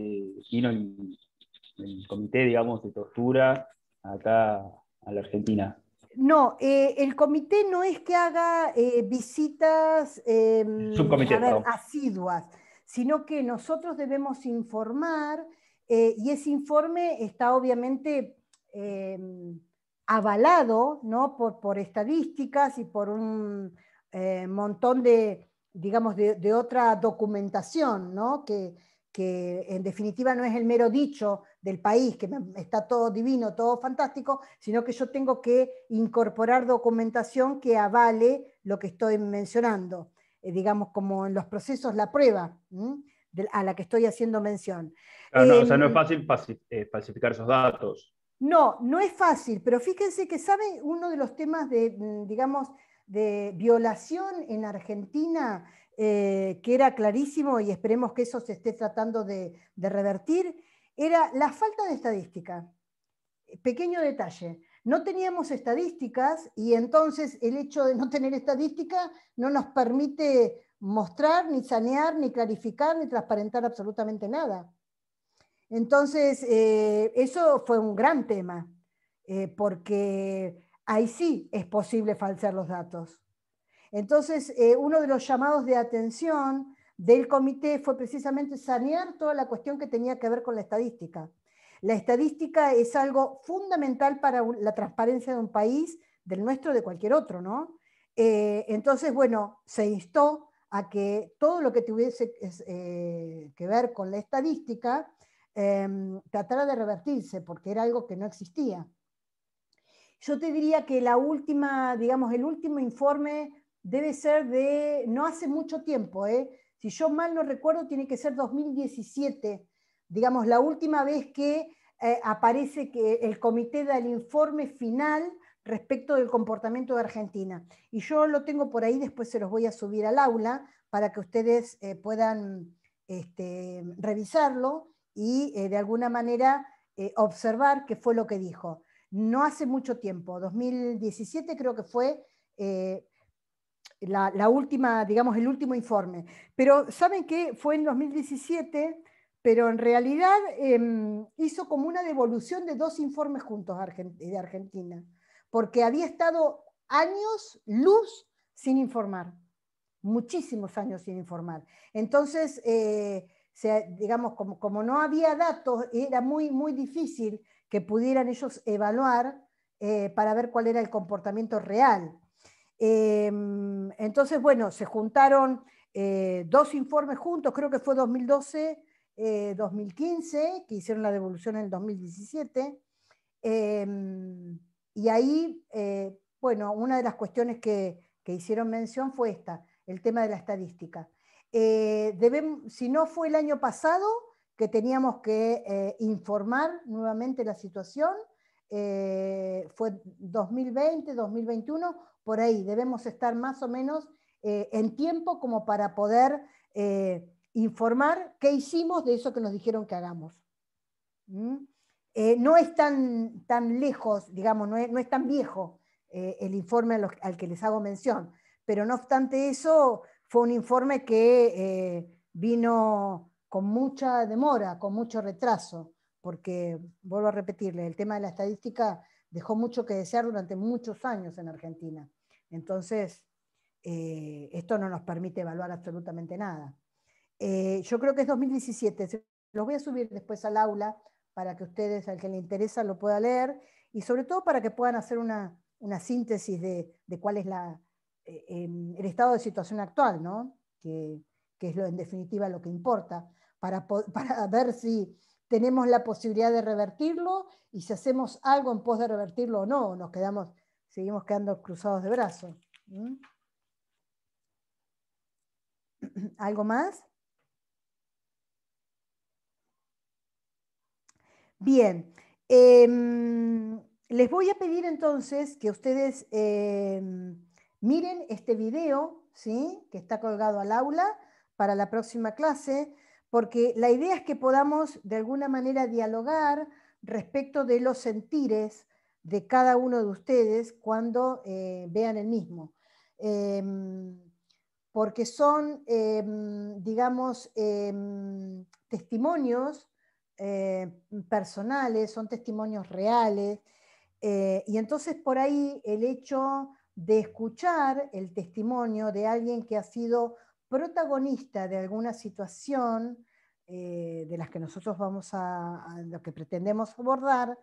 vino el comité, digamos, de tortura acá a la Argentina? No, el comité no es que haga visitas Subcomité, perdón. asiduas, sino que nosotros debemos informar y ese informe está obviamente avalado, ¿no? por estadísticas y por un montón de, digamos, de otra documentación, ¿no? que en definitiva no es el mero dicho del país, que está todo divino, todo fantástico, sino que yo tengo que incorporar documentación que avale lo que estoy mencionando, digamos, como en los procesos, la prueba a la que estoy haciendo mención. No, o sea, no es fácil falsificar esos datos. No, no es fácil, pero fíjense que, ¿saben? Uno de los temas de, digamos, de violación en Argentina, que era clarísimo y esperemos que eso se esté tratando de revertir, era la falta de estadística. Pequeño detalle, no teníamos estadísticas y entonces el hecho de no tener estadística no nos permite mostrar, ni sanear, ni clarificar, ni transparentar absolutamente nada. Entonces, eso fue un gran tema, porque ahí sí es posible falsear los datos. Entonces, uno de los llamados de atención del comité fue precisamente sanear toda la cuestión que tenía que ver con la estadística. La estadística es algo fundamental para la transparencia de un país, del nuestro, de cualquier otro, ¿no? Entonces, bueno, se instó a que todo lo que tuviese que ver con la estadística tratara de revertirse, porque era algo que no existía. Yo te diría que la última, digamos, el último informe debe ser de no hace mucho tiempo, si yo mal no recuerdo, tiene que ser 2017, digamos, la última vez que aparece que el comité da el informe final respecto del comportamiento de Argentina. Y yo lo tengo por ahí, después se los voy a subir al aula para que ustedes puedan revisarlo y de alguna manera observar qué fue lo que dijo. No hace mucho tiempo, 2017 creo que fue la última, digamos, el último informe. Pero ¿saben qué? Fue en 2017, pero en realidad hizo como una devolución de 2 informes juntos de Argentina, porque había estado años luz sin informar, muchísimos años sin informar. Entonces, digamos, como no había datos, era muy, muy difícil que pudieran ellos evaluar para ver cuál era el comportamiento real. Entonces, bueno, se juntaron 2 informes juntos, creo que fue 2012, 2015, que hicieron la devolución en el 2017. Y ahí, bueno, una de las cuestiones que hicieron mención fue esta, el tema de la estadística. Si no fue el año pasado que teníamos que informar nuevamente la situación, fue 2020, 2021, por ahí debemos estar más o menos en tiempo como para poder informar qué hicimos de eso que nos dijeron que hagamos. No es tan lejos, digamos, no es tan viejo el informe al que les hago mención, pero no obstante eso, fue un informe que vino con mucha demora, con mucho retraso, porque, vuelvo a repetirle, el tema de la estadística dejó mucho que desear durante muchos años en Argentina. Entonces, esto no nos permite evaluar absolutamente nada. Yo creo que es 2017, los voy a subir después al aula para que ustedes, al que le interesa, lo pueda leer, y sobre todo para que puedan hacer una síntesis de cuál es el estado de situación actual, ¿no? Que es en definitiva lo que importa, para ver si tenemos la posibilidad de revertirlo, y si hacemos algo en pos de revertirlo o no, seguimos quedando cruzados de brazos. ¿Mm? ¿Algo más? Bien. Les voy a pedir entonces que ustedes miren este video, ¿sí?, que está colgado al aula para la próxima clase, porque la idea es que podamos de alguna manera dialogar respecto de los sentires de cada uno de ustedes cuando vean el mismo. Porque son, digamos, testimonios personales, son testimonios reales, y entonces por ahí el hecho de escuchar el testimonio de alguien que ha sido protagonista de alguna situación de las que nosotros lo que pretendemos abordar,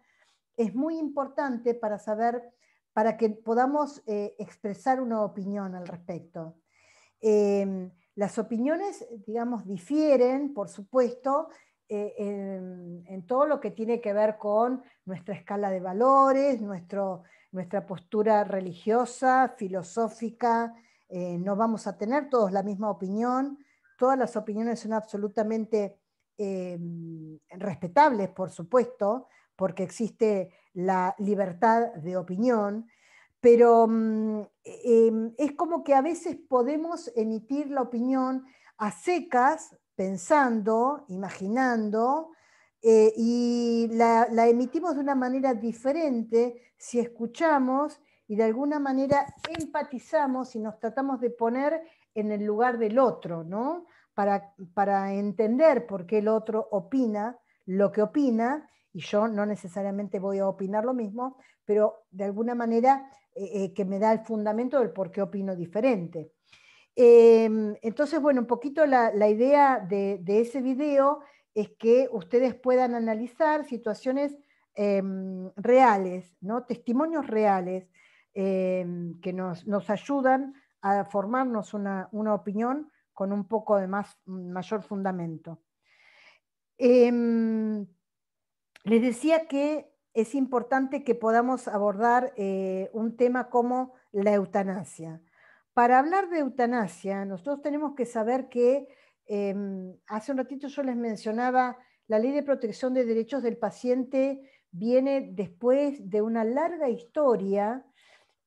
es muy importante para saber, para que podamos expresar una opinión al respecto. Las opiniones, digamos, difieren, por supuesto, en todo lo que tiene que ver con nuestra escala de valores, nuestra postura religiosa, filosófica. No vamos a tener todos la misma opinión. Todas las opiniones son absolutamente respetables, por supuesto, porque existe la libertad de opinión, pero es como que a veces podemos emitir la opinión a secas, pensando, imaginando, y la emitimos de una manera diferente si escuchamos y de alguna manera empatizamos y nos tratamos de poner en el lugar del otro, ¿no? Para entender por qué el otro opina lo que opina, y yo no necesariamente voy a opinar lo mismo, pero de alguna manera que me da el fundamento del por qué opino diferente. Entonces, bueno, un poquito la idea de ese video es que ustedes puedan analizar situaciones reales, ¿no? Testimonios reales que nos ayudan a formarnos una opinión con un poco de mayor fundamento. Les decía que es importante que podamos abordar un tema como la eutanasia. Para hablar de eutanasia, nosotros tenemos que saber que hace un ratito yo les mencionaba, la Ley de Protección de Derechos del Paciente viene después de una larga historia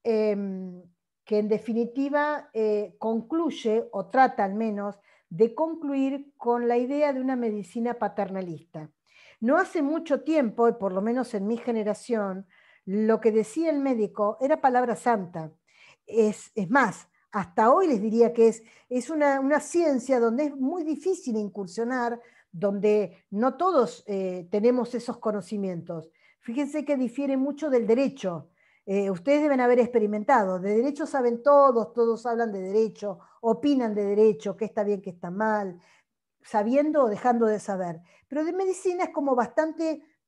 que en definitiva concluye, o trata al menos, de concluir con la idea de una medicina paternalista. No hace mucho tiempo, y por lo menos en mi generación, lo que decía el médico era palabra santa. Es más, hasta hoy les diría que es una ciencia donde es muy difícil incursionar, donde no todos tenemos esos conocimientos. Fíjense que difiere mucho del derecho. Ustedes deben haber experimentado. De derecho saben todos hablan de derecho, opinan de derecho, qué está bien, qué está mal, sabiendo o dejando de saber. Pero de medicina es como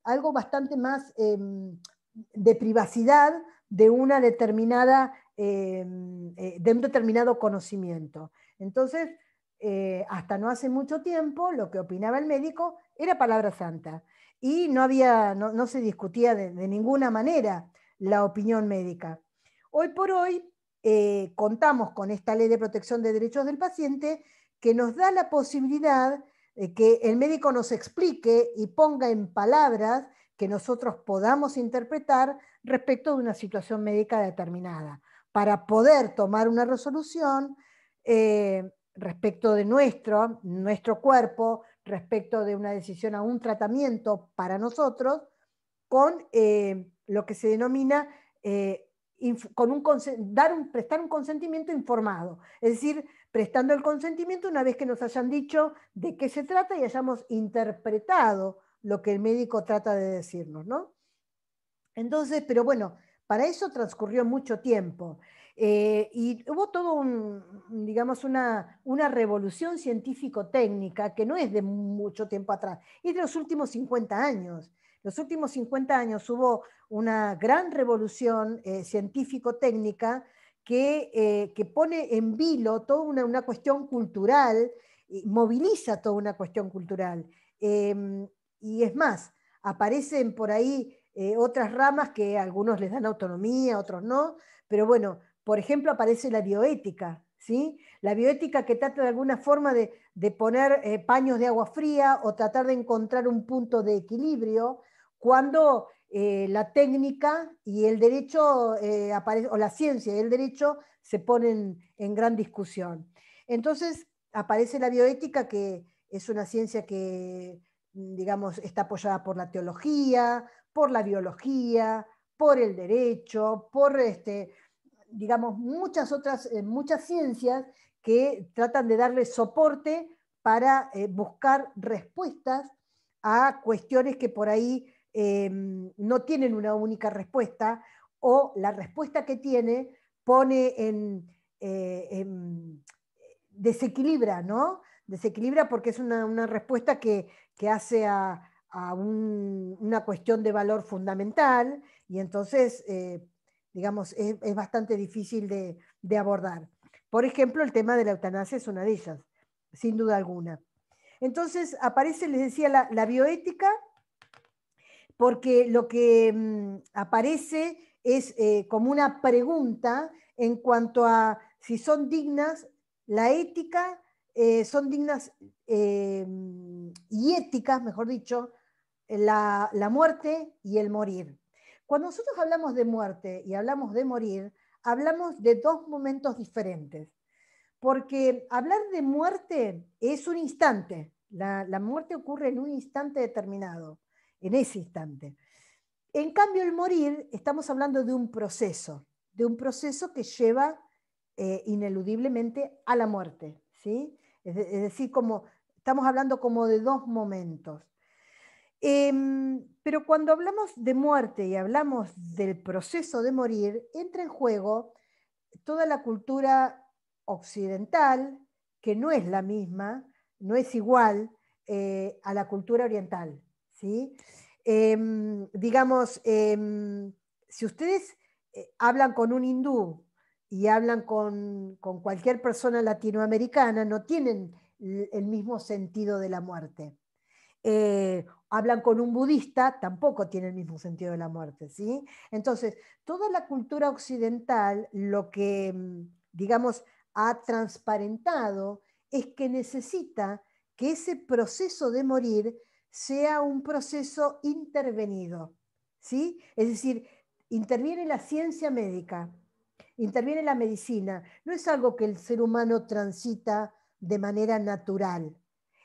algo bastante más de privacidad de una determinada, de un determinado conocimiento. Entonces, hasta no hace mucho tiempo, lo que opinaba el médico era palabra santa. Y no se discutía de ninguna manera la opinión médica. Hoy por hoy contamos con esta Ley de Protección de Derechos del Paciente que nos da la posibilidad de que el médico nos explique y ponga en palabras que nosotros podamos interpretar respecto de una situación médica determinada, para poder tomar una resolución respecto de nuestro cuerpo, respecto de una decisión a un tratamiento para nosotros, con lo que se denomina prestar un consentimiento informado, es decir, prestando el consentimiento una vez que nos hayan dicho de qué se trata y hayamos interpretado lo que el médico trata de decirnos, ¿no? Entonces, pero bueno, para eso transcurrió mucho tiempo. Y hubo todo digamos, una revolución científico-técnica que no es de mucho tiempo atrás, es de los últimos 50 años. Los últimos 50 años hubo una gran revolución científico-técnica que pone en vilo toda una cuestión cultural, moviliza toda una cuestión cultural. Y es más, aparecen por ahí otras ramas que a algunos les dan autonomía, a otros no, pero bueno, por ejemplo, aparece la bioética, ¿sí? La bioética que trata de alguna forma de poner paños de agua fría o tratar de encontrar un punto de equilibrio cuando la técnica y el derecho, o la ciencia y el derecho se ponen en gran discusión. Entonces aparece la bioética, que es una ciencia que, digamos, está apoyada por la teología, por la biología, por el derecho, por digamos, muchas ciencias que tratan de darle soporte para buscar respuestas a cuestiones que por ahí no tienen una única respuesta, o la respuesta que tiene pone desequilibra, ¿no? Desequilibra porque es una respuesta que hace a una cuestión de valor fundamental, y entonces digamos, es bastante difícil de abordar. Por ejemplo, el tema de la eutanasia es una de ellas, sin duda alguna. Entonces aparece, les decía, la bioética, porque lo que aparece es como una pregunta en cuanto a si son dignas, la ética, son dignas y éticas, mejor dicho, la muerte y el morir. Cuando nosotros hablamos de muerte y hablamos de morir, hablamos de dos momentos diferentes, porque hablar de muerte es un instante, la muerte ocurre en un instante determinado, en ese instante. En cambio, el morir, estamos hablando de un proceso que lleva ineludiblemente a la muerte, ¿sí? Es decir, estamos hablando como de dos momentos. Pero cuando hablamos de muerte y hablamos del proceso de morir, entra en juego toda la cultura occidental, que no es la misma, no es igual a la cultura oriental, ¿sí? Digamos, si ustedes hablan con un hindú y hablan con cualquier persona latinoamericana, no tienen el mismo sentido de la muerte. Hablan con un budista, tampoco tiene el mismo sentido de la muerte, ¿sí? Entonces, toda la cultura occidental lo que, digamos, ha transparentado es que necesita que ese proceso de morir sea un proceso intervenido, ¿sí? Es decir, interviene la ciencia médica, interviene la medicina, no es algo que el ser humano transita de manera natural.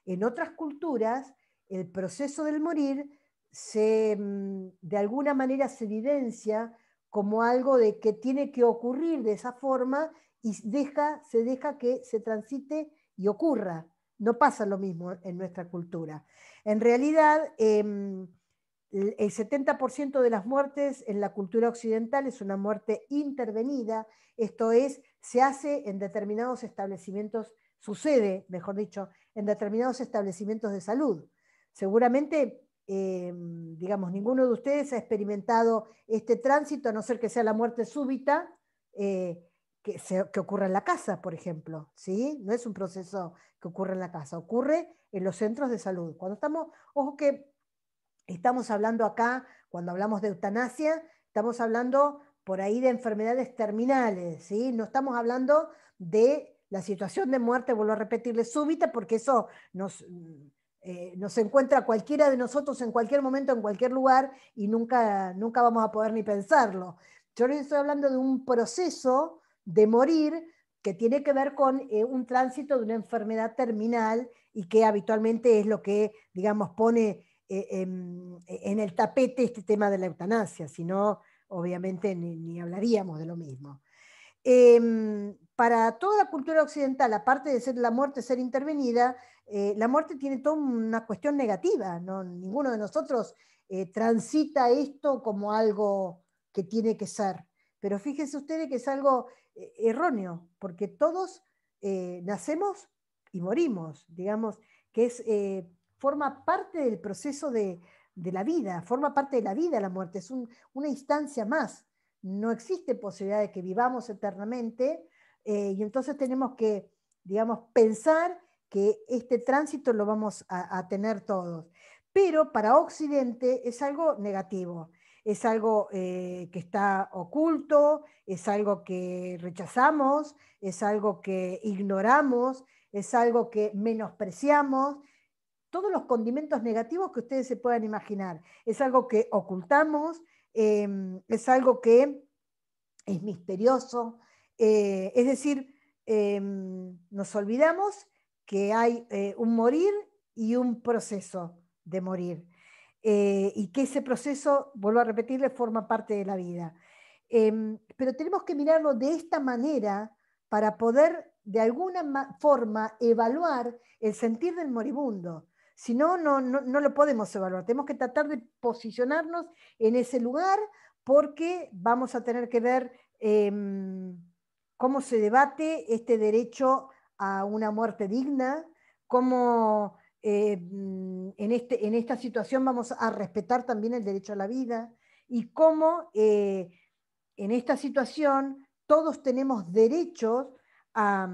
En otras culturas, el proceso del morir de alguna manera se evidencia como algo de que tiene que ocurrir de esa forma y se deja que se transite y ocurra. No pasa lo mismo en nuestra cultura. En realidad, el 70% de las muertes en la cultura occidental es una muerte intervenida, esto es, se hace en determinados establecimientos, sucede, mejor dicho, en determinados establecimientos de salud. Seguramente, digamos, ninguno de ustedes ha experimentado este tránsito, a no ser que sea la muerte súbita que ocurre en la casa, por ejemplo, ¿sí? No es un proceso que ocurre en la casa, ocurre en los centros de salud. Ojo que estamos hablando acá, cuando hablamos de eutanasia, estamos hablando por ahí de enfermedades terminales, ¿sí? No estamos hablando de la situación de muerte, vuelvo a repetirle, súbita, porque eso nos encuentra cualquiera de nosotros en cualquier momento, en cualquier lugar, y nunca vamos a poder ni pensarlo. Yo les estoy hablando de un proceso de morir que tiene que ver con un tránsito de una enfermedad terminal y que habitualmente es lo que, digamos, pone en el tapete este tema de la eutanasia, si no, obviamente ni hablaríamos de lo mismo. Para toda la cultura occidental, aparte de ser la muerte ser intervenida, la muerte tiene toda una cuestión negativa, ¿no? Ninguno de nosotros transita esto como algo que tiene que ser. Pero fíjense ustedes que es algo erróneo, porque todos nacemos y morimos, digamos, que forma parte del proceso de la vida, forma parte de la vida la muerte, es una instancia más. No existe posibilidad de que vivamos eternamente, y entonces tenemos que, digamos, pensar que este tránsito lo vamos a tener todos. Pero para Occidente es algo negativo, es algo que está oculto, es algo que rechazamos, es algo que ignoramos, es algo que menospreciamos, todos los condimentos negativos que ustedes se puedan imaginar. Es algo que ocultamos, es algo que es misterioso, es decir, nos olvidamos que hay un morir y un proceso de morir, y que ese proceso, vuelvo a repetirle, forma parte de la vida. Pero tenemos que mirarlo de esta manera para poder de alguna forma evaluar el sentir del moribundo. Si no, no lo podemos evaluar. Tenemos que tratar de posicionarnos en ese lugar, porque vamos a tener que ver cómo se debate este derecho a una muerte digna, cómo en esta situación vamos a respetar también el derecho a la vida, y cómo en esta situación todos tenemos derechos a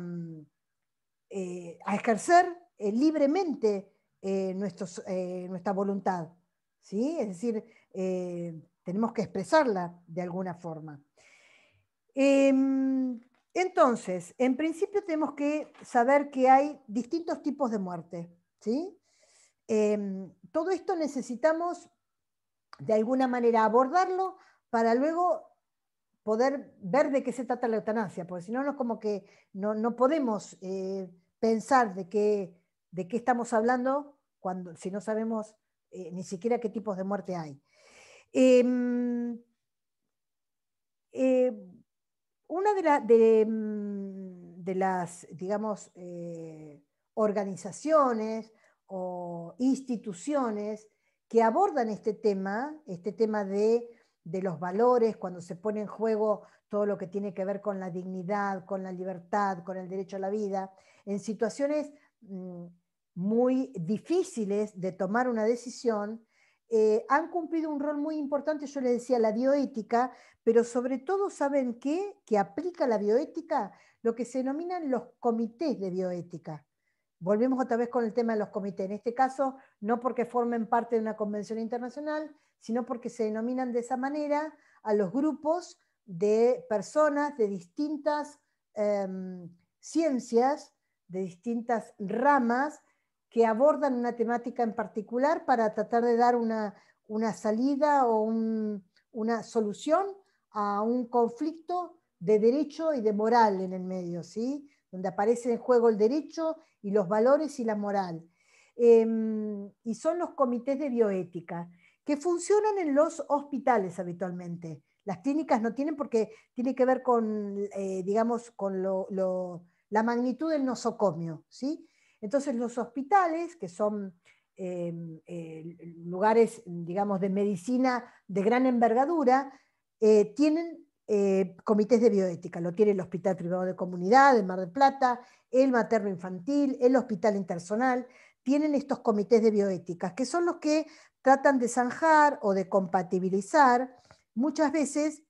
ejercer libremente nuestra voluntad, ¿sí? Es decir, tenemos que expresarla de alguna forma. Entonces, en principio tenemos que saber que hay distintos tipos de muerte, ¿sí? Todo esto necesitamos de alguna manera abordarlo para luego poder ver de qué se trata la eutanasia, porque si no, es como que no podemos pensar de qué estamos hablando si no sabemos ni siquiera qué tipos de muerte hay. Una de las, digamos, organizaciones o instituciones que abordan este tema de los valores, cuando se pone en juego todo lo que tiene que ver con la dignidad, con la libertad, con el derecho a la vida, en situaciones muy difíciles de tomar una decisión, han cumplido un rol muy importante. Yo les decía la bioética, pero sobre todo, ¿saben qué? Que aplica la bioética lo que se denominan los comités de bioética. Volvemos otra vez con el tema de los comités. En este caso, no porque formen parte de una convención internacional, sino porque se denominan de esa manera a los grupos de personas de distintas ciencias, de distintas ramas, que abordan una temática en particular para tratar de dar una salida o una solución a un conflicto de derecho y de moral en el medio, ¿sí? Donde aparece en juego el derecho y los valores y la moral. Y son los comités de bioética, que funcionan en los hospitales habitualmente. Las clínicas no tienen, porque tiene que ver con, digamos, con la magnitud del nosocomio, ¿sí? Entonces los hospitales, que son lugares, digamos, de medicina de gran envergadura, tienen comités de bioética. Lo tiene el Hospital Privado de Comunidad de Mar del Plata, el Materno Infantil, el Hospital Intersonal, tienen estos comités de bioética, que son los que tratan de zanjar o de compatibilizar muchas veces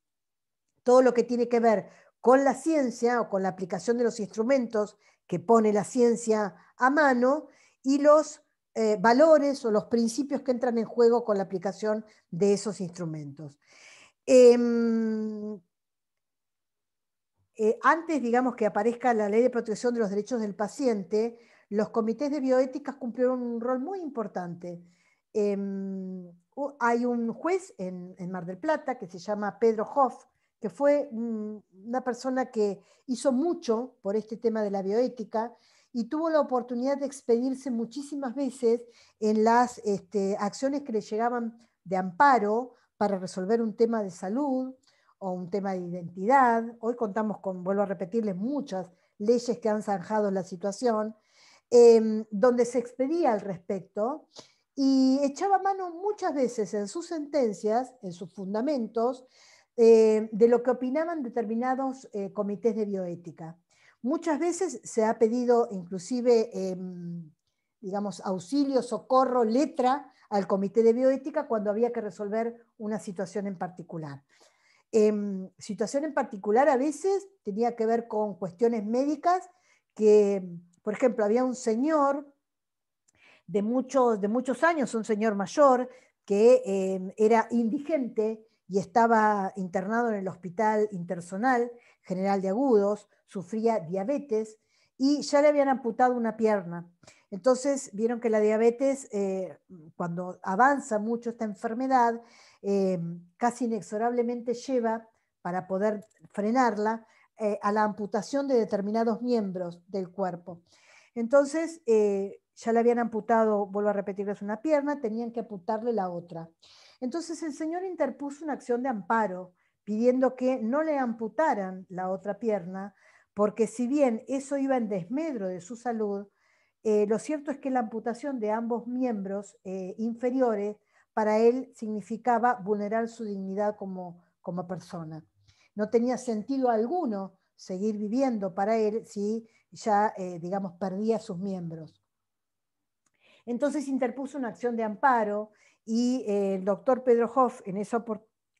todo lo que tiene que ver con la ciencia o con la aplicación de los instrumentos que pone la ciencia a mano, y los valores o los principios que entran en juego con la aplicación de esos instrumentos. Antes, digamos, que aparezca la Ley de Protección de los Derechos del Paciente, los comités de bioética cumplieron un rol muy importante. Hay un juez en Mar del Plata que se llama Pedro Hoff, que fue una persona que hizo mucho por este tema de la bioética y tuvo la oportunidad de expedirse muchísimas veces en las acciones que le llegaban de amparo para resolver un tema de salud o un tema de identidad. Hoy contamos con, vuelvo a repetirles, muchas leyes que han zanjado la situación, donde se expedía al respecto y echaba mano muchas veces en sus sentencias, en sus fundamentos, de lo que opinaban determinados comités de bioética. Muchas veces se ha pedido inclusive, digamos, auxilio, socorro, letra al comité de bioética cuando había que resolver una situación en particular. Situación en particular a veces tenía que ver con cuestiones médicas que, por ejemplo, había un señor de muchos años, un señor mayor, que era indigente y estaba internado en el Hospital Intersonal General de Agudos, sufría diabetes y ya le habían amputado una pierna. Entonces vieron que la diabetes, cuando avanza mucho esta enfermedad, casi inexorablemente lleva, para poder frenarla, a la amputación de determinados miembros del cuerpo. Entonces, ya le habían amputado, vuelvo a repetirles, una pierna, tenían que amputarle la otra. Entonces el señor interpuso una acción de amparo pidiendo que no le amputaran la otra pierna, porque si bien eso iba en desmedro de su salud, lo cierto es que la amputación de ambos miembros inferiores para él significaba vulnerar su dignidad como persona. No tenía sentido alguno seguir viviendo para él si ya, digamos, perdía sus miembros. Entonces interpuso una acción de amparo y el doctor Pedro Hoff en esa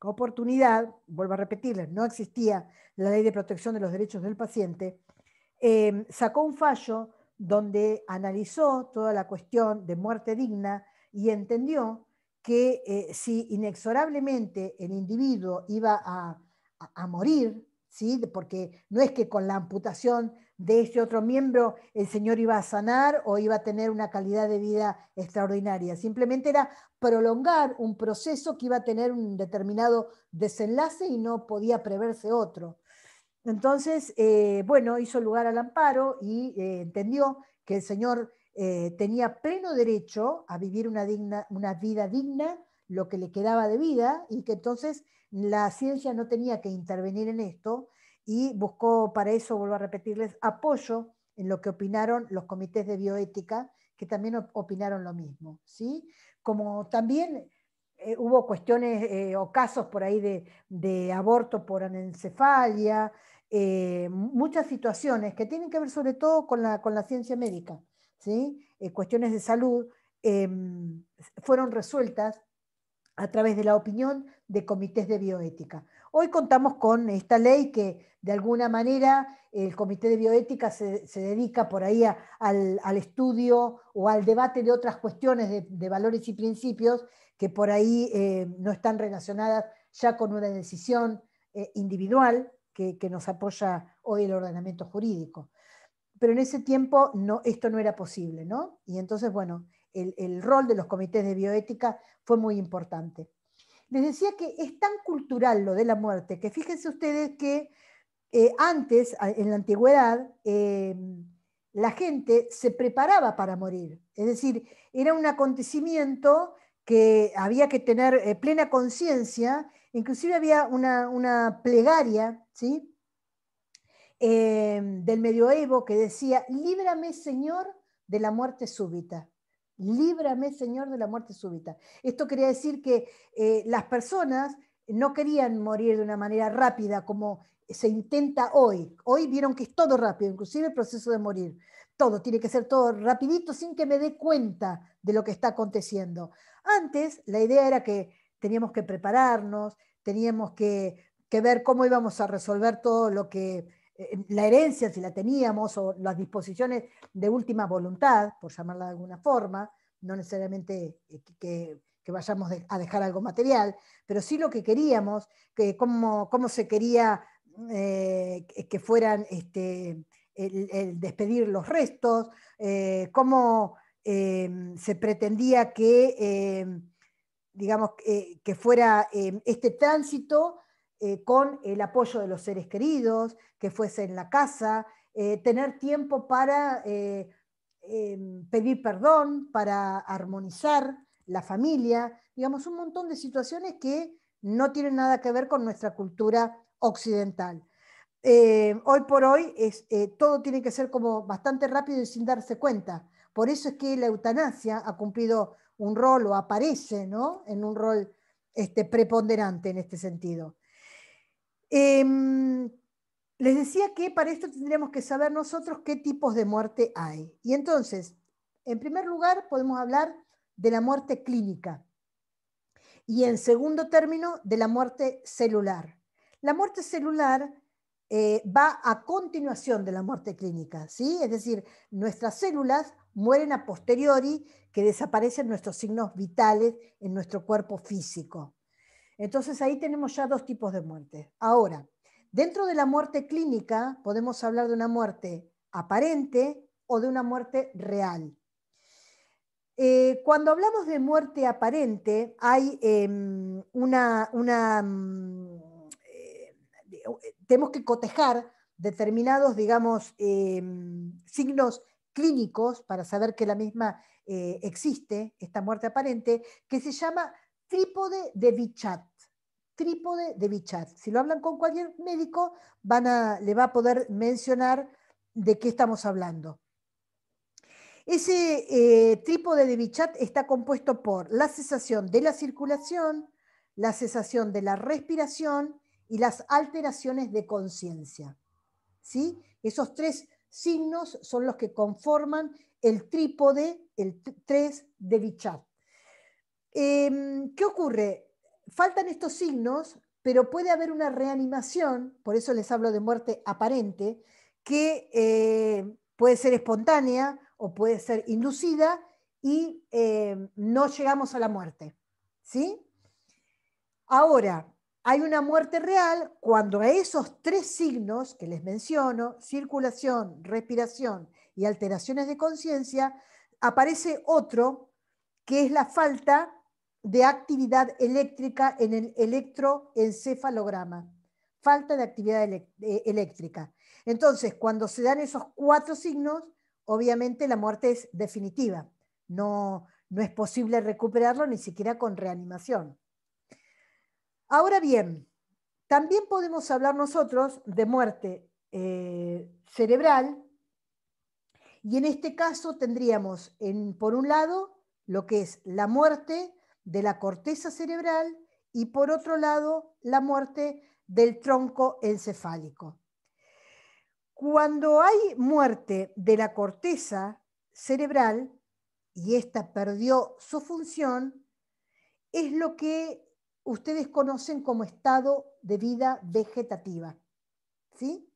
oportunidad, vuelvo a repetirles, no existía la ley de protección de los derechos del paciente, sacó un fallo donde analizó toda la cuestión de muerte digna y entendió que si inexorablemente el individuo iba a morir, ¿sí? Porque no es que con la amputación de este otro miembro el señor iba a sanar o iba a tener una calidad de vida extraordinaria, simplemente era prolongar un proceso que iba a tener un determinado desenlace y no podía preverse otro. Entonces, bueno, hizo lugar al amparo y entendió que el señor tenía pleno derecho a vivir una vida digna, lo que le quedaba de vida, y que entonces la ciencia no tenía que intervenir en esto, y buscó para eso, vuelvo a repetirles, apoyo en lo que opinaron los comités de bioética, que también opinaron lo mismo, ¿sí? Como también hubo cuestiones o casos por ahí de aborto por anencefalia, muchas situaciones que tienen que ver sobre todo con la ciencia médica, ¿sí? Cuestiones de salud fueron resueltas a través de la opinión de comités de bioética. Hoy contamos con esta ley que de alguna manera el comité de bioética se dedica por ahí al estudio o al debate de otras cuestiones de valores y principios que por ahí no están relacionadas ya con una decisión individual que nos apoya hoy el ordenamiento jurídico. Pero en ese tiempo esto no era posible, ¿no? Y entonces, bueno, el rol de los comités de bioética fue muy importante. Les decía que es tan cultural lo de la muerte, que fíjense ustedes que antes, en la antigüedad, la gente se preparaba para morir. Es decir, era un acontecimiento que había que tener plena conciencia, inclusive había una plegaria, ¿sí? Del medioevo que decía, líbrame Señor de la muerte súbita. Líbrame Señor de la muerte súbita. Esto quería decir que las personas no querían morir de una manera rápida como se intenta hoy. Hoy vieron que es todo rápido, inclusive el proceso de morir. Todo, tiene que ser todo rapidito sin que me dé cuenta de lo que está aconteciendo. Antes la idea era que teníamos que prepararnos, teníamos que ver cómo íbamos a resolver todo lo que la herencia, si la teníamos, o las disposiciones de última voluntad, por llamarla de alguna forma, no necesariamente que vayamos a dejar algo material, pero sí lo que queríamos, que cómo se quería que fueran el despedir los restos, cómo se pretendía que, digamos, que fuera este tránsito con el apoyo de los seres queridos, que fuese en la casa, tener tiempo para pedir perdón, para armonizar la familia, digamos, un montón de situaciones que no tienen nada que ver con nuestra cultura occidental. Hoy por hoy todo tiene que ser como bastante rápido y sin darse cuenta. Por eso es que la eutanasia ha cumplido un rol o aparece, ¿no?, en un rol preponderante en este sentido. Les decía que para esto tendríamos que saber nosotros qué tipos de muerte hay. Y entonces, en primer lugar, podemos hablar de la muerte clínica. Y en segundo término, de la muerte celular. La muerte celular va a continuación de la muerte clínica, ¿sí? Es decir, nuestras células mueren a posteriori, que desaparecen nuestros signos vitales en nuestro cuerpo físico. Entonces ahí tenemos ya dos tipos de muerte. Ahora, dentro de la muerte clínica podemos hablar de una muerte aparente o de una muerte real. Cuando hablamos de muerte aparente, hay tenemos que cotejar determinados, digamos, signos clínicos para saber que la misma existe, esta muerte aparente, que se llama trípode de Bichat. Trípode de Bichat. Si lo hablan con cualquier médico, le va a poder mencionar de qué estamos hablando. Ese trípode de Bichat está compuesto por la cesación de la circulación, la cesación de la respiración y las alteraciones de conciencia. ¿Sí? Esos tres signos son los que conforman el trípode, el 3 de Bichat. ¿Qué ocurre? Faltan estos signos, pero puede haber una reanimación, por eso les hablo de muerte aparente, que puede ser espontánea o puede ser inducida y no llegamos a la muerte. ¿Sí? Ahora, hay una muerte real cuando a esos tres signos que les menciono, circulación, respiración y alteraciones de conciencia, aparece otro que es la falta de actividad eléctrica en el electroencefalograma. Falta de actividad eléctrica. Entonces, cuando se dan esos cuatro signos, obviamente la muerte es definitiva. No es posible recuperarlo ni siquiera con reanimación. Ahora bien, también podemos hablar nosotros de muerte cerebral, y en este caso tendríamos, por un lado, lo que es la muerte de la corteza cerebral y por otro lado, la muerte del tronco encefálico. Cuando hay muerte de la corteza cerebral y ésta perdió su función, es lo que ustedes conocen como estado de vida vegetativa. ¿Sí?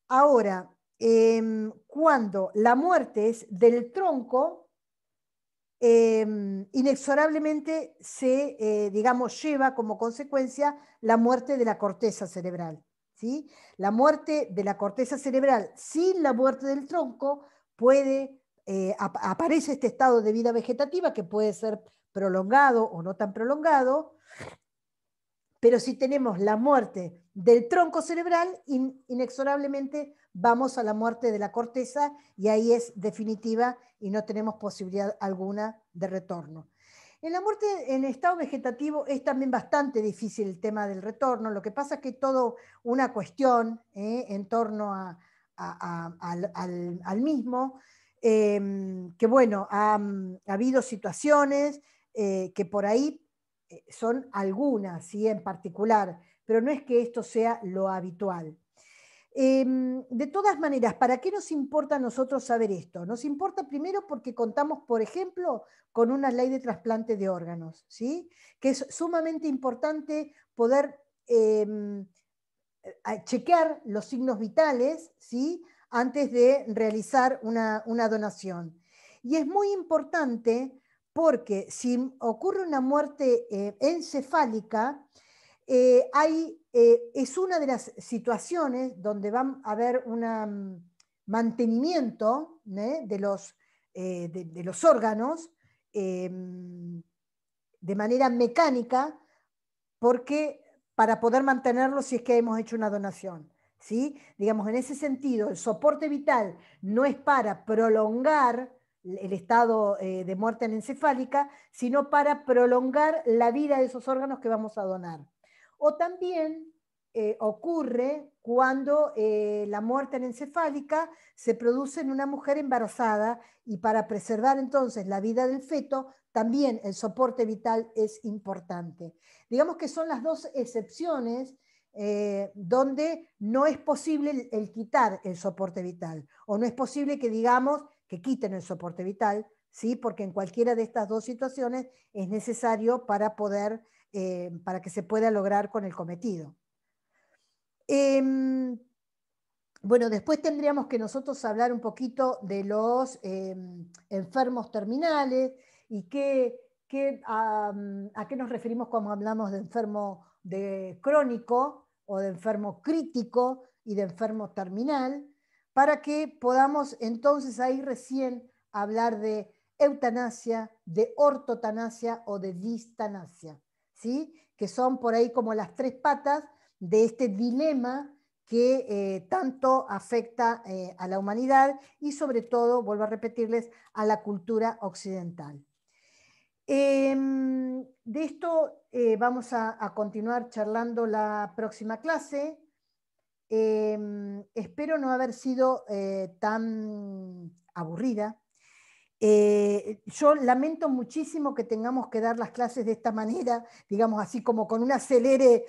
Ahora, cuando la muerte es del tronco, inexorablemente se, digamos, lleva como consecuencia la muerte de la corteza cerebral. ¿Sí? La muerte de la corteza cerebral sin la muerte del tronco aparece este estado de vida vegetativa que puede ser prolongado o no tan prolongado, pero si tenemos la muerte del tronco cerebral, inexorablemente vamos a la muerte de la corteza y ahí es definitiva y no tenemos posibilidad alguna de retorno. En la muerte en estado vegetativo es también bastante difícil el tema del retorno. Lo que pasa es que hay toda una cuestión en torno al mismo, que bueno, ha habido situaciones que por ahí son algunas, ¿sí? En particular, pero no es que esto sea lo habitual. De todas maneras, ¿para qué nos importa a nosotros saber esto? Nos importa primero porque contamos, por ejemplo, con una ley de trasplante de órganos, ¿sí? Que es sumamente importante poder chequear los signos vitales, ¿sí? Antes de realizar una donación. Y es muy importante porque si ocurre una muerte encefálica, es una de las situaciones donde va a haber un mantenimiento de los órganos de manera mecánica, porque para poder mantenerlos si es que hemos hecho una donación. ¿Sí? Digamos, en ese sentido, el soporte vital no es para prolongar el estado de muerte anencefálica, sino para prolongar la vida de esos órganos que vamos a donar. O también ocurre cuando la muerte anencefálica se produce en una mujer embarazada, y para preservar entonces la vida del feto, también el soporte vital es importante. Digamos que son las dos excepciones donde no es posible el quitar el soporte vital, o no es posible que digamos que quiten el soporte vital, ¿sí? Porque en cualquiera de estas dos situaciones es necesario para que se pueda lograr con el cometido. Bueno, después tendríamos que nosotros hablar un poquito de los enfermos terminales y a qué nos referimos cuando hablamos de enfermo crónico o de enfermo crítico y de enfermo terminal, para que podamos entonces ahí recién hablar de eutanasia, de ortotanasia o de distanasia, ¿sí? Que son por ahí como las tres patas de este dilema que tanto afecta a la humanidad y sobre todo, vuelvo a repetirles, a la cultura occidental. De esto vamos a continuar charlando la próxima clase. Espero no haber sido tan aburrida. Yo lamento muchísimo que tengamos que dar las clases de esta manera, digamos así como con un acelere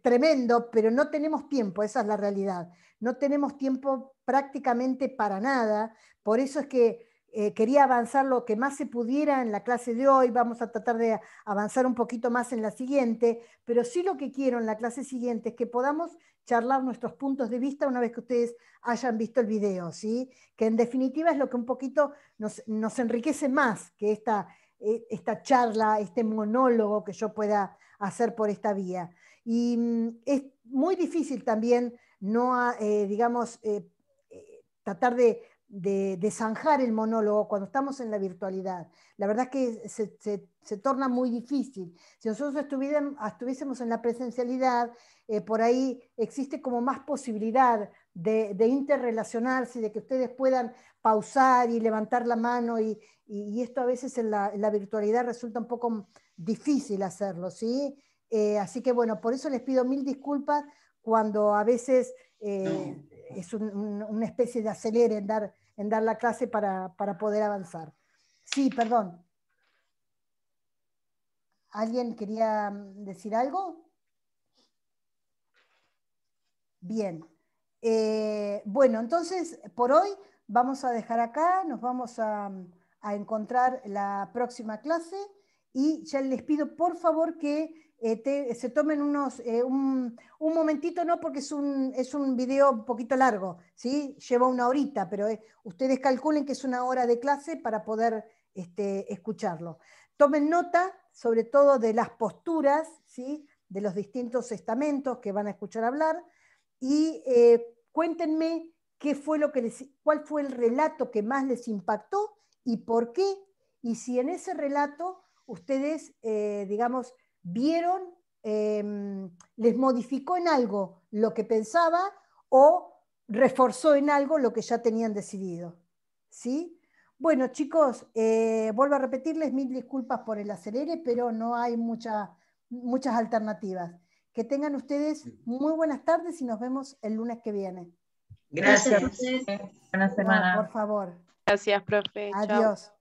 tremendo, pero no tenemos tiempo, esa es la realidad. No tenemos tiempo prácticamente para nada, por eso es que quería avanzar lo que más se pudiera en la clase de hoy, vamos a tratar de avanzar un poquito más en la siguiente, pero sí lo que quiero en la clase siguiente es que podamos charlar nuestros puntos de vista una vez que ustedes hayan visto el video, ¿sí? Que en definitiva es lo que un poquito nos enriquece más que esta charla, este monólogo que yo pueda hacer por esta vía. Y es muy difícil también tratar de zanjar el monólogo cuando estamos en la virtualidad. La verdad es que se torna muy difícil. Si nosotros estuviésemos en la presencialidad, por ahí existe como más posibilidad de interrelacionarse, de que ustedes puedan pausar y levantar la mano, y esto a veces en la virtualidad resulta un poco difícil hacerlo, ¿sí? Así que bueno, por eso les pido mil disculpas cuando a veces es una especie de acelere en dar la clase para poder avanzar. Sí, perdón. ¿Alguien quería decir algo? Bien. Bueno, entonces por hoy vamos a dejar acá, nos vamos a encontrar la próxima clase, y ya les pido por favor que se tomen un momentito, no porque es un video un poquito largo, ¿sí? Lleva una horita, pero ustedes calculen que es una hora de clase para poder escucharlo. Tomen nota sobre todo de las posturas, ¿sí? De los distintos estamentos que van a escuchar hablar, y cuéntenme cuál fue el relato que más les impactó y por qué, y si en ese relato ustedes, digamos, vieron, les modificó en algo lo que pensaba o reforzó en algo lo que ya tenían decidido. ¿Sí? Bueno, chicos, vuelvo a repetirles, mil disculpas por el acelere, pero no hay muchas alternativas. Que tengan ustedes muy buenas tardes y nos vemos el lunes que viene. Gracias. Buena semana. No, por favor. Gracias, profe. Chao. Adiós.